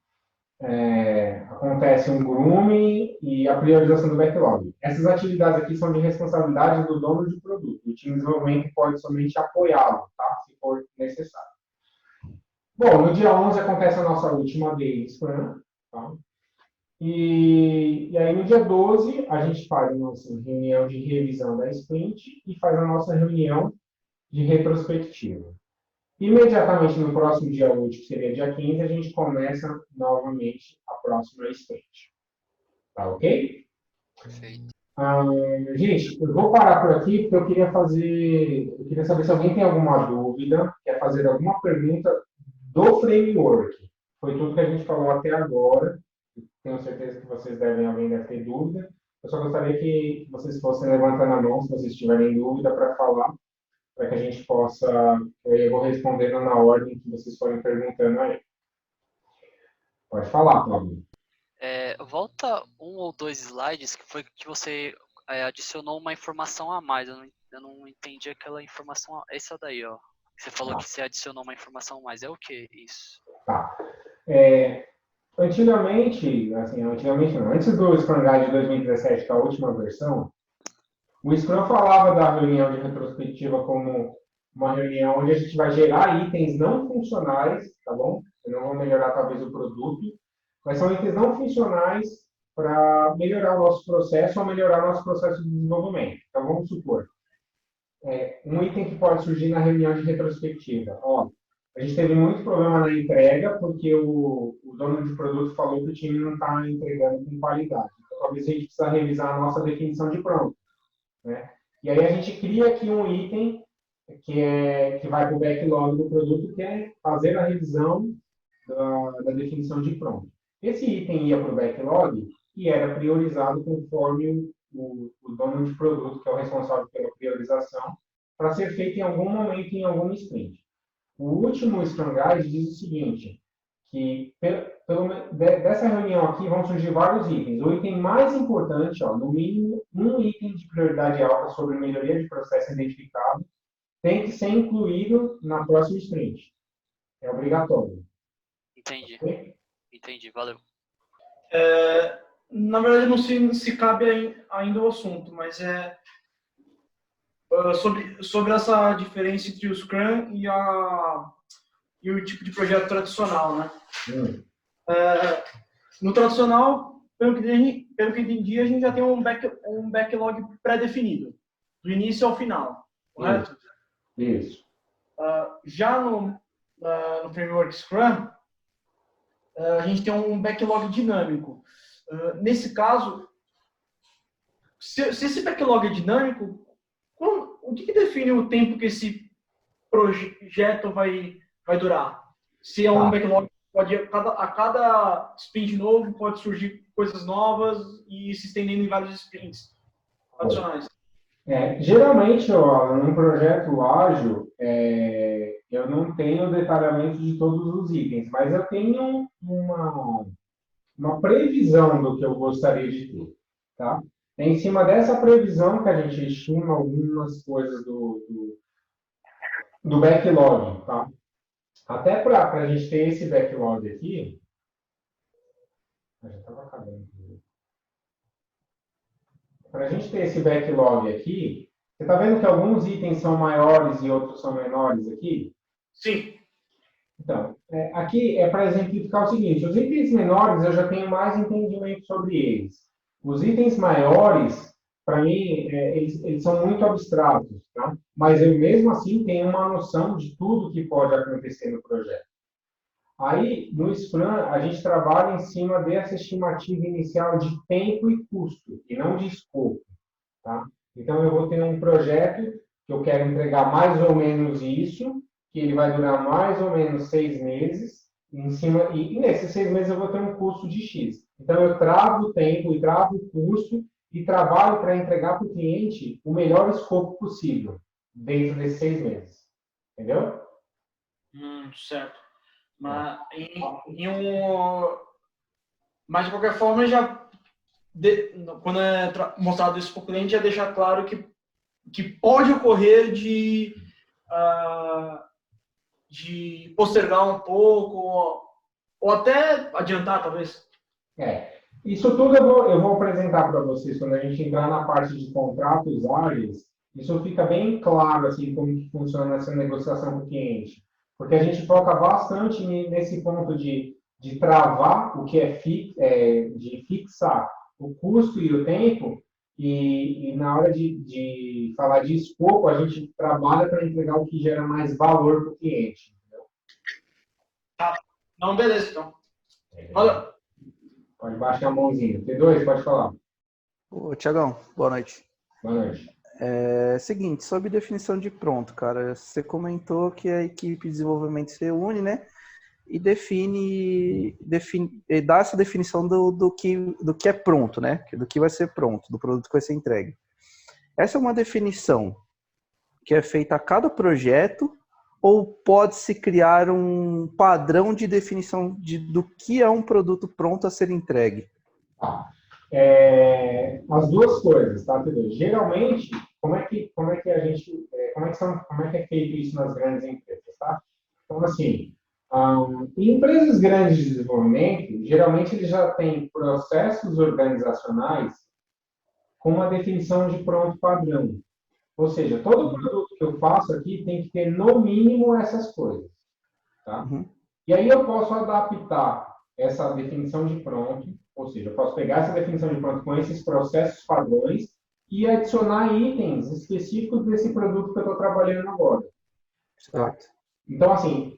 acontece um grooming e a priorização do backlog. Essas atividades aqui são de responsabilidade do dono de produto. O time de desenvolvimento pode somente apoiá-lo, tá? Se for necessário. Bom, no dia 11 acontece a nossa última day Scrum, tá? E aí, no dia 12, a gente faz a nossa reunião de revisão da sprint e faz a nossa reunião de retrospectiva. Imediatamente no próximo dia útil, que seria dia 15, a gente começa novamente a próxima sprint. Tá ok? Perfeito. Gente, eu vou parar por aqui porque eu queria saber se alguém tem alguma dúvida, quer fazer alguma pergunta do framework. Foi tudo que a gente falou até agora. Tenho certeza que alguém deve ter dúvida. Eu só gostaria que vocês fossem levantando a mão, se vocês tiverem dúvida, para falar, para que a gente possa... Eu vou respondendo na ordem que vocês forem perguntando aí. Pode falar, Cláudio. Volta 1 ou 2 slides que foi que você adicionou uma informação a mais. Eu não entendi aquela informação. Essa daí, ó. Você falou que você adicionou uma informação a mais. É o que isso? Tá. Antigamente, não, antes do Scrum Guide de 2017, que é a última versão, o Scrum falava da reunião de retrospectiva como uma reunião onde a gente vai gerar itens não funcionais, tá bom? Eu não vou melhorar talvez o produto, mas são itens não funcionais para melhorar o nosso processo ou melhorar o nosso processo de desenvolvimento. Então, vamos supor, um item que pode surgir na reunião de retrospectiva. A gente teve muito problema na entrega, porque o dono de produto falou que o time não está entregando com qualidade. Então, talvez a gente precisa revisar a nossa definição de pronto, né? E aí a gente cria aqui um item que vai para o backlog do produto, que é fazer a revisão da definição de pronto. Esse item ia para o backlog e era priorizado conforme o dono de produto, que é o responsável pela priorização, para ser feito em algum momento, em algum sprint. O último Scrum Guide diz o seguinte, que dessa reunião aqui vão surgir vários itens. O item mais importante, no mínimo, um item de prioridade alta sobre melhoria de processo identificado tem que ser incluído na próxima sprint. É obrigatório. Entendi. Okay? Entendi, valeu. Na verdade, não se cabe ainda o assunto, mas sobre essa diferença entre o Scrum e o tipo de projeto tradicional, né? No tradicional, pelo que entendi, a gente já tem um backlog pré-definido, do início ao final, correto? Isso. Já no framework Scrum, a gente tem um backlog dinâmico. Nesse caso, se esse backlog é dinâmico, o que define o tempo que esse projeto vai durar? Se é um backlog, a cada sprint novo pode surgir coisas novas e se estendendo em vários sprints adicionais. Geralmente, num projeto ágil, eu não tenho detalhamento de todos os itens, mas eu tenho uma previsão do que eu gostaria de ter, tá? É em cima dessa previsão que a gente estima algumas coisas do backlog, tá? Até para a gente ter esse backlog aqui, já estava acabando. Para a gente ter esse backlog aqui, você está vendo que alguns itens são maiores e outros são menores aqui? Sim. Então, aqui é para exemplificar o seguinte, os itens menores eu já tenho mais entendimento sobre eles. Os itens maiores, para mim, eles são muito abstratos, tá? Mas eu mesmo assim tenho uma noção de tudo que pode acontecer no projeto. Aí, no Scrum, a gente trabalha em cima dessa estimativa inicial de tempo e custo, e não de escopo, tá? Então, eu vou ter um projeto que eu quero entregar mais ou menos isso, que ele vai durar mais ou menos 6 meses, e nesses 6 meses eu vou ter um custo de X. Então, eu travo o tempo e travo o custo e trabalho para entregar para o cliente o melhor escopo possível dentro desses 6 meses. Entendeu? Certo. Mas, mas de qualquer forma, quando é mostrado isso para o cliente, já deixa claro que pode ocorrer de postergar um pouco, ou até adiantar, talvez. Isso tudo eu vou apresentar para vocês quando a gente entrar na parte de contratos ágeis. Isso fica bem claro, assim, como que funciona essa negociação com o cliente. Porque a gente foca bastante nesse ponto de travar o que de fixar o custo e o tempo, e na hora de falar de escopo, a gente trabalha para entregar o que gera mais valor para o cliente. Entendeu? Tá. Não, beleza, então. Valeu. Pode baixar a mãozinha. T2, pode falar. Ô, Tiagão, boa noite. Boa noite. Seguinte, sobre definição de pronto, cara, você comentou que a equipe de desenvolvimento se reúne, né, e dá essa definição do que é pronto, né, do que vai ser pronto, do produto que vai ser entregue. Essa é uma definição que é feita a cada projeto ou pode-se criar um padrão de definição do que é um produto pronto a ser entregue? As duas coisas, tá? Geralmente, como é que é feito isso nas grandes empresas, tá? Então, assim, em empresas grandes de desenvolvimento, geralmente eles já têm processos organizacionais com uma definição de pronto padrão. Ou seja, todo produto que eu faço aqui tem que ter, no mínimo, essas coisas, tá? E aí eu posso adaptar essa definição de pronto, ou seja, eu posso pegar essa definição de pronto com esses processos padrões e adicionar itens específicos desse produto que eu estou trabalhando agora. Certo. Então, assim,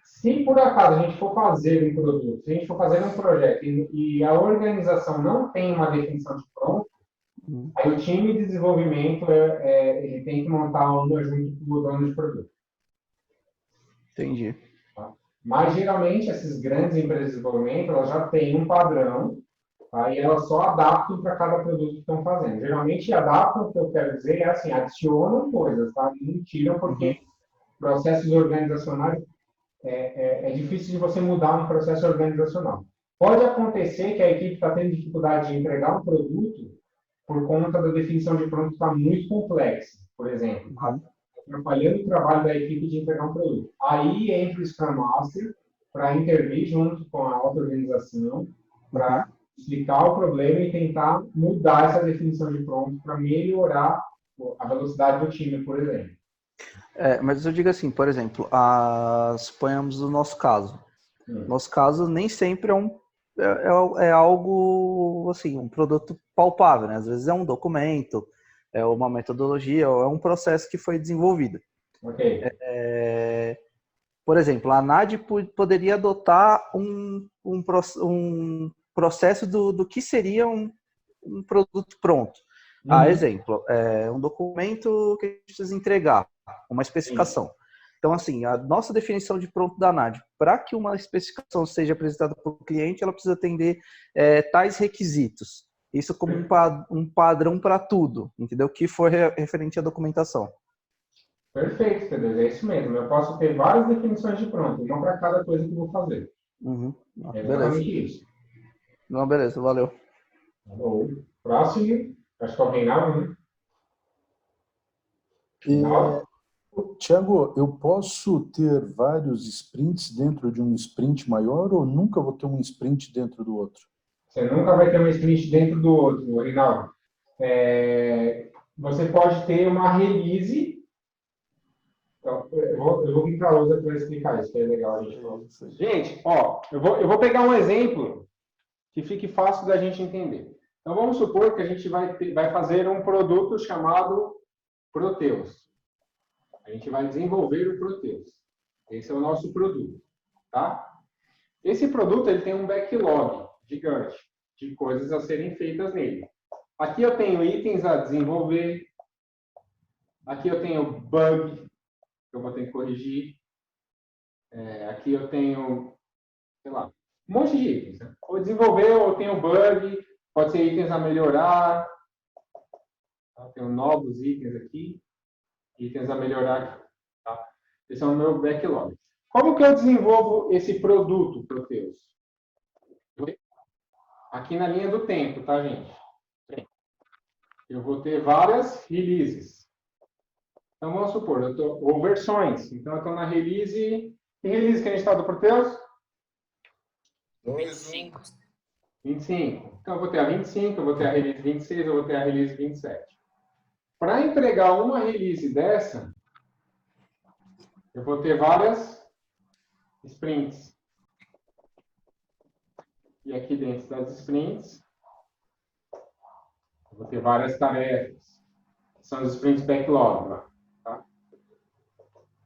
se por acaso a gente for fazer um produto, se a gente for fazer um projeto e a organização não tem uma definição de pronto, Aí o time de desenvolvimento, ele tem que montar uma junto com o dono de produto. Entendi. Tá? Mas, geralmente, essas grandes empresas de desenvolvimento, elas já têm um padrão, tá? E elas só adaptam para cada produto que estão fazendo. Geralmente, adaptam, o que eu quero dizer é assim, adicionam coisas, tá? Não tiram, porque processos organizacionais, é difícil de você mudar um processo organizacional. Pode acontecer que a equipe está tendo dificuldade de entregar um produto por conta da definição de pronto estar muito complexa, por exemplo. Atrapalhando o trabalho da equipe de entregar um produto. Aí entra o Scrum Master para intervir junto com a auto-organização, para explicar o problema e tentar mudar essa definição de pronto para melhorar a velocidade do time, por exemplo. Mas eu digo assim, por exemplo, suponhamos o nosso caso. Nosso caso nem sempre é algo, assim, um produto palpável, né? Às vezes é um documento, é uma metodologia, é um processo que foi desenvolvido. Ok. Por exemplo, a NAD poderia adotar um processo do que seria um produto pronto. Exemplo, um documento que a gente precisa entregar, uma especificação. Então, assim, a nossa definição de pronto da NAD, para que uma especificação seja apresentada para o cliente, ela precisa atender tais requisitos. Isso como um padrão para tudo, entendeu? Que for referente à documentação. Perfeito, entendeu? É isso mesmo. Eu posso ter várias definições de pronto, uma para cada coisa que eu vou fazer. É exatamente isso. Não, beleza, valeu. Próximo, acho que é o Reinaldo, né? Thiago, eu posso ter vários sprints dentro de um sprint maior ou nunca vou ter um sprint dentro do outro? Você nunca vai ter um sprint dentro do outro, Reinaldo. Você pode ter uma release. Então, eu vou vir para a Lusa para explicar isso, que é legal a gente falar. Gente, ó, eu vou pegar um exemplo que fique fácil da gente entender. Então, vamos supor que a gente vai fazer um produto chamado Proteus. A gente vai desenvolver o Proteus. Esse é o nosso produto, tá? Esse produto ele tem um backlog gigante de coisas a serem feitas nele. Aqui eu tenho itens a desenvolver. Aqui eu tenho bug que eu vou ter que corrigir. Aqui eu tenho, sei lá, um monte de itens. Né? Ou desenvolver, ou tenho bug, pode ser itens a melhorar. Eu tenho novos itens aqui. Itens a melhorar aqui. Tá? Esse é o meu backlog. Como que eu desenvolvo esse produto, Proteus? Aqui na linha do tempo, tá, gente? Eu vou ter várias releases. Então, vamos supor, ou versões. Então, eu estou na release... Que release que a gente está do Proteus? 25. 25. Então, eu vou ter a 25, eu vou ter a release 26, eu vou ter a release 27. Para entregar uma release dessa, eu vou ter várias sprints. E aqui dentro das sprints, eu vou ter várias tarefas. Que são os sprints backlog. Tá?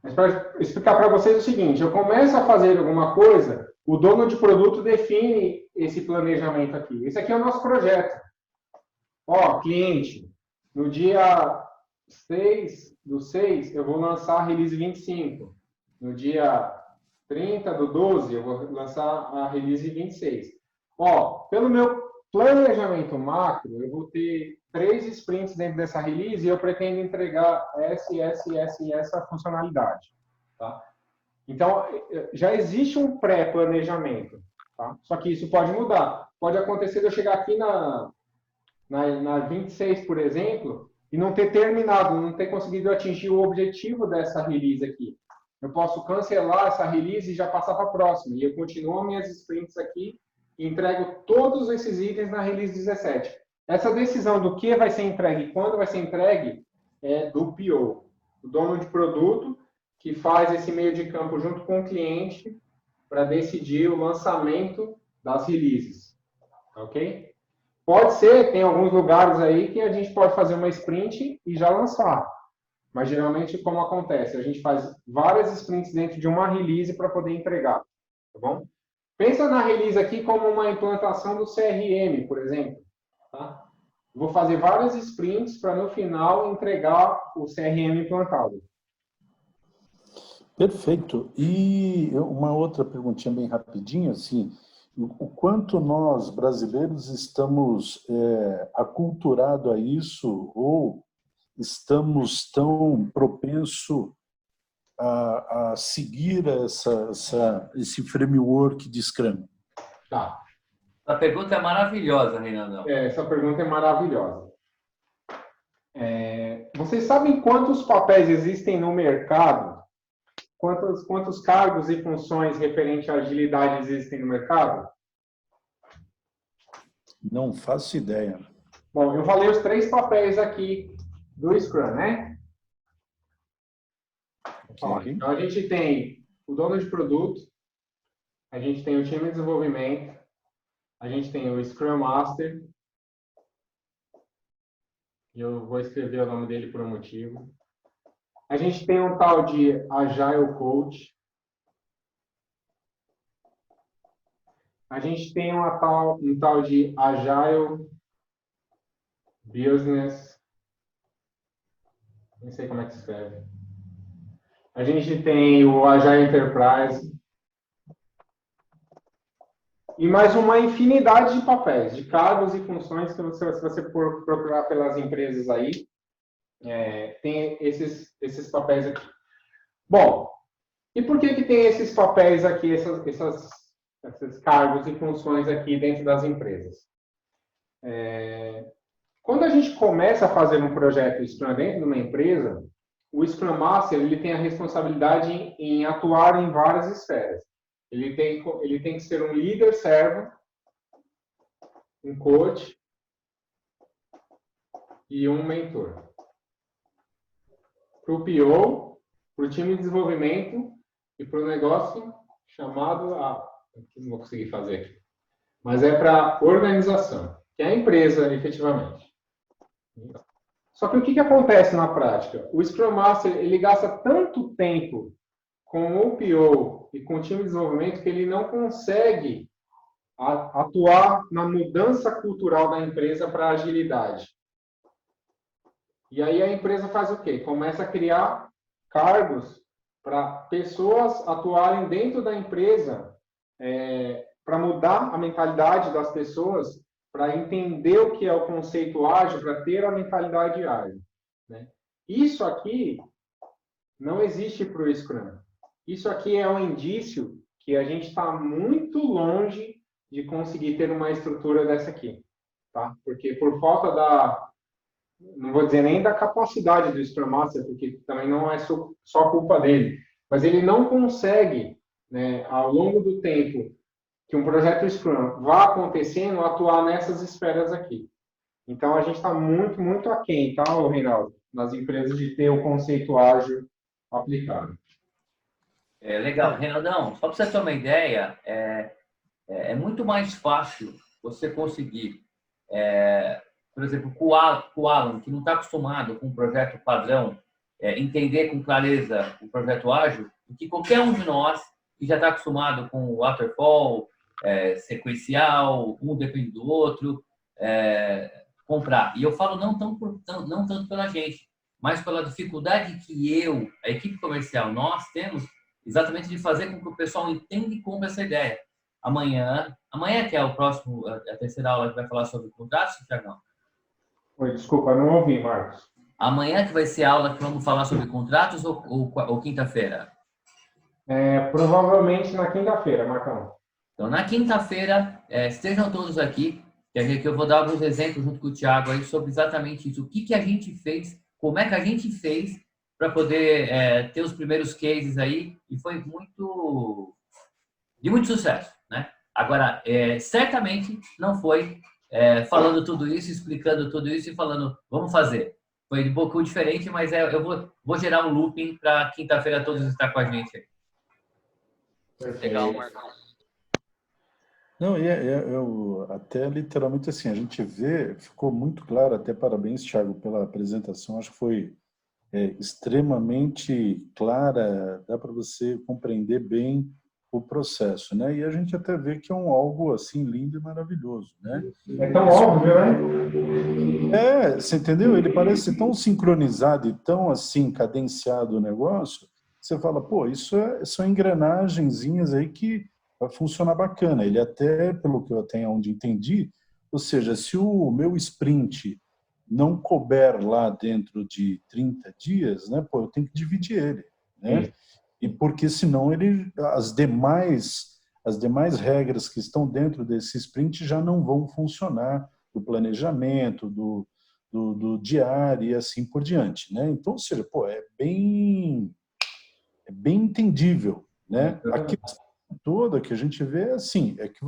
Mas para explicar para vocês o seguinte, eu começo a fazer alguma coisa, o dono de produto define esse planejamento aqui. Esse aqui é o nosso projeto. Ó, cliente, no dia 6/6, eu vou lançar a release 25. No dia 30/12, eu vou lançar a release 26. Ó, pelo meu planejamento macro, eu vou ter 3 sprints dentro dessa release e eu pretendo entregar essa funcionalidade. Tá? Então, já existe um pré-planejamento. Tá? Só que isso pode mudar. Pode acontecer de eu chegar aqui na 26, por exemplo, e não ter terminado, não ter conseguido atingir o objetivo dessa release aqui. Eu posso cancelar essa release e já passar para a próxima. E eu continuo minhas sprints aqui e entrego todos esses itens na release 17. Essa decisão do que vai ser entregue e quando vai ser entregue é do PO, o dono de produto, que faz esse meio de campo junto com o cliente para decidir o lançamento das releases. Ok? Pode ser, tem alguns lugares aí que a gente pode fazer uma sprint e já lançar. Mas geralmente, como acontece? A gente faz várias sprints dentro de uma release para poder entregar. Tá bom? Pensa na release aqui como uma implantação do CRM, por exemplo. Tá? vou fazer várias sprints para no final entregar o CRM implantado. Perfeito. E uma outra perguntinha bem rapidinho, assim, o quanto nós, brasileiros, estamos aculturados a isso ou estamos tão propensos a seguir esse framework de Scrum? Tá. A pergunta é maravilhosa, Reinaldão. Essa pergunta é maravilhosa. Vocês sabem quantos papéis existem no mercado? Quantos cargos e funções referentes à agilidade existem no mercado? Não faço ideia. Bom, eu falei os 3 papéis aqui do Scrum, né? Okay. Então, a gente tem o dono de produto, a gente tem o time de desenvolvimento, a gente tem o Scrum Master, e eu vou escrever o nome dele por um motivo. A gente tem um tal de Agile Coach. A gente tem um tal de Agile Business. Não sei como é que se escreve. A gente tem o Agile Enterprise. E mais uma infinidade de papéis, de cargos e funções que se você for procurar pelas empresas aí, tem esses papéis aqui. Bom, e por que tem esses papéis aqui, esses cargos e funções aqui dentro das empresas? Quando a gente começa a fazer um projeto Scrum dentro de uma empresa, o Scrum Master ele tem a responsabilidade em atuar em várias esferas. Ele tem que ser um líder servo, um coach e um mentor. Para o PO, para o time de desenvolvimento e para o negócio chamado... não vou conseguir fazer aqui. Mas é para a organização, que é a empresa, efetivamente. Só que o que acontece na prática? O Scrum Master ele gasta tanto tempo com o PO e com o time de desenvolvimento que ele não consegue atuar na mudança cultural da empresa para a agilidade. E aí a empresa faz o quê? Começa a criar cargos para pessoas atuarem dentro da empresa para mudar a mentalidade das pessoas, para entender o que é o conceito ágil, para ter a mentalidade ágil, né? Isso aqui não existe para o Scrum. Isso aqui é um indício que a gente está muito longe de conseguir ter uma estrutura dessa aqui, tá? Porque por falta não vou dizer nem da capacidade do Scrum Master, porque também não é só culpa dele, mas ele não consegue, né, ao longo do tempo que um projeto Scrum vá acontecendo, atuar nessas esferas aqui. Então, a gente está muito, muito aquém, tá, Reinaldo? Nas empresas de ter o conceito ágil aplicado. Legal. Reinaldão, só para você ter uma ideia, é muito mais fácil você conseguir, por exemplo, com o Alan, que não está acostumado com um projeto padrão, entender com clareza o projeto ágil, do que qualquer um de nós que já está acostumado com o waterfall, sequencial, um depende do outro, comprar. E eu falo não tanto pela gente, mas pela dificuldade que a equipe comercial, nós temos exatamente de fazer com que o pessoal entenda e compre essa ideia. Amanhã que é a terceira aula que vai falar sobre contratos, Thiagão? Oi, desculpa, não ouvi, Marcos. Amanhã que vai ser a aula que vamos falar sobre contratos ou quinta-feira? Provavelmente na quinta-feira, Marcão. Então, na quinta-feira, estejam todos aqui, que eu vou dar alguns exemplos junto com o Thiago aí sobre exatamente isso. O que a gente fez, como é que a gente fez para poder ter os primeiros cases aí, e foi de muito sucesso, né? Agora, certamente não foi falando tudo isso, explicando tudo isso e falando, vamos fazer. Foi um pouco diferente, mas eu vou gerar um looping para quinta-feira todos estar com a gente aí. Legal, Marcão. Não, eu até literalmente assim, a gente vê, ficou muito claro, até parabéns, Thiago, pela apresentação, acho que foi extremamente clara, dá para você compreender bem o processo, né? E a gente até vê que é algo assim lindo e maravilhoso, né? É tão óbvio, né? Você entendeu? Ele parece tão sincronizado e tão assim cadenciado o negócio. Você fala, pô, são engrenagenzinhas aí que vai funcionar bacana. Ele até, pelo que eu tenho onde entendi, ou seja, se o meu sprint não couber lá dentro de 30 dias, né, pô, eu tenho que dividir ele, né? E porque senão as demais regras que estão dentro desse sprint já não vão funcionar, do planejamento, do diário e assim por diante, né? Então, ou seja, pô, é bem entendível, né? A questão toda que a gente vê assim, é que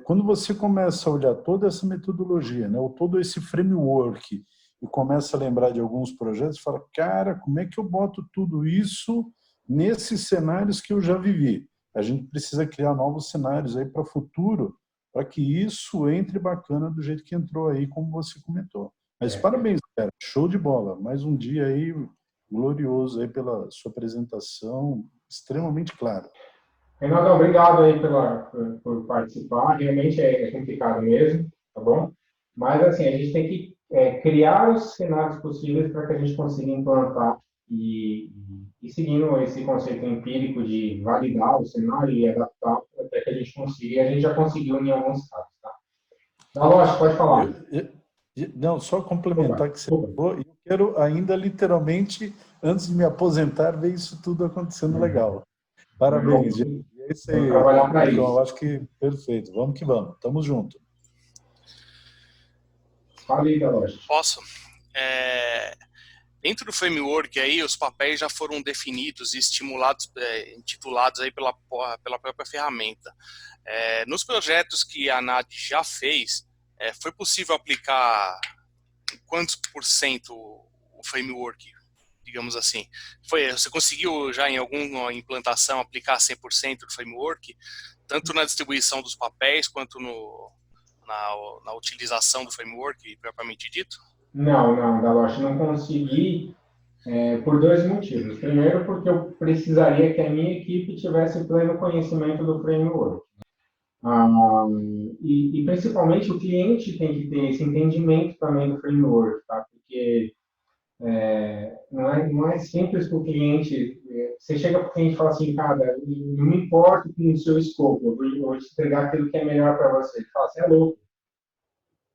quando você começa a olhar toda essa metodologia, né, ou todo esse framework, e começa a lembrar de alguns projetos, fala, cara, como é que eu boto tudo isso nesses cenários que eu já vivi? A gente precisa criar novos cenários aí para o futuro, para que isso entre bacana do jeito que entrou aí, como você comentou. Mas parabéns, cara, show de bola. Mais um dia aí glorioso aí pela sua apresentação, extremamente clara. Renato, obrigado aí por participar. Realmente é complicado mesmo, tá bom? Mas, assim, a gente tem que criar os cenários possíveis para que a gente consiga implantar e seguindo esse conceito empírico de validar o cenário e adaptar até que a gente consiga. E a gente já conseguiu em alguns casos, tá? Dalot, pode falar. Não, só complementar que você falou. Eu quero ainda, literalmente, antes de me aposentar, ver isso tudo acontecendo legal. Parabéns, gente. É isso aí. Trabalhar para isso. Eu acho que perfeito. Vamos que vamos. Tamo junto. Fala aí, Dalot. Posso? Dentro do framework aí, os papéis já foram definidos e estimulados, intitulados aí pela própria ferramenta. Nos projetos que a NAD já fez, foi possível aplicar quantos por cento o framework, digamos assim? Você conseguiu já em alguma implantação aplicar 100% do framework, tanto na distribuição dos papéis quanto na utilização do framework propriamente dito? Não, Dalot, não consegui por dois motivos. Primeiro, porque eu precisaria que a minha equipe tivesse pleno conhecimento do framework. E principalmente o cliente tem que ter esse entendimento também do framework, tá? Porque não é simples para o cliente. Você chega para o cliente e fala assim, cara, não me importo com o seu escopo, eu vou te entregar aquilo que é melhor para você. Ele fala, você é louco.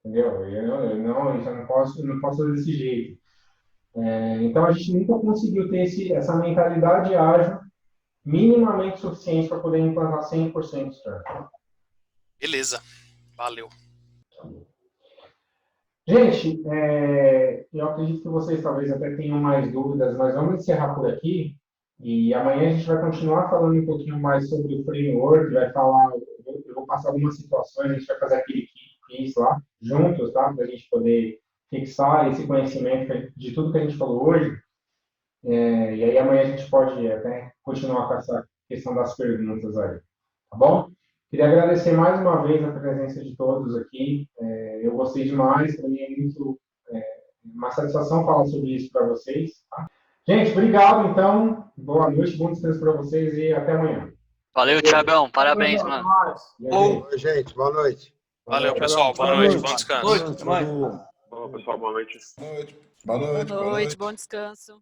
Entendeu? Eu não posso fazer desse jeito. Então, a gente nunca conseguiu ter essa mentalidade ágil minimamente suficiente para poder implantar 100% do Scrum. Beleza. Valeu. Gente, eu acredito que vocês talvez até tenham mais dúvidas, mas vamos encerrar por aqui. E amanhã a gente vai continuar falando um pouquinho mais sobre o framework, eu vou passar algumas situações, a gente vai fazer aquele quiz lá, juntos, tá? Para a gente poder fixar esse conhecimento de tudo que a gente falou hoje. E aí amanhã a gente pode até continuar com essa questão das perguntas aí, tá bom? Queria agradecer mais uma vez a presença de todos aqui. Eu gostei demais, para mim é muito uma satisfação falar sobre isso para vocês. Tá? Gente, obrigado, então. Boa noite, bom descanso para vocês e até amanhã. Valeu, Thiagão. Parabéns, mano. Oi, gente. Boa noite. Valeu, pessoal. Boa noite. Bom descanso. Boa noite. Bom, pessoal, boa noite. Boa noite. Boa noite, bom descanso.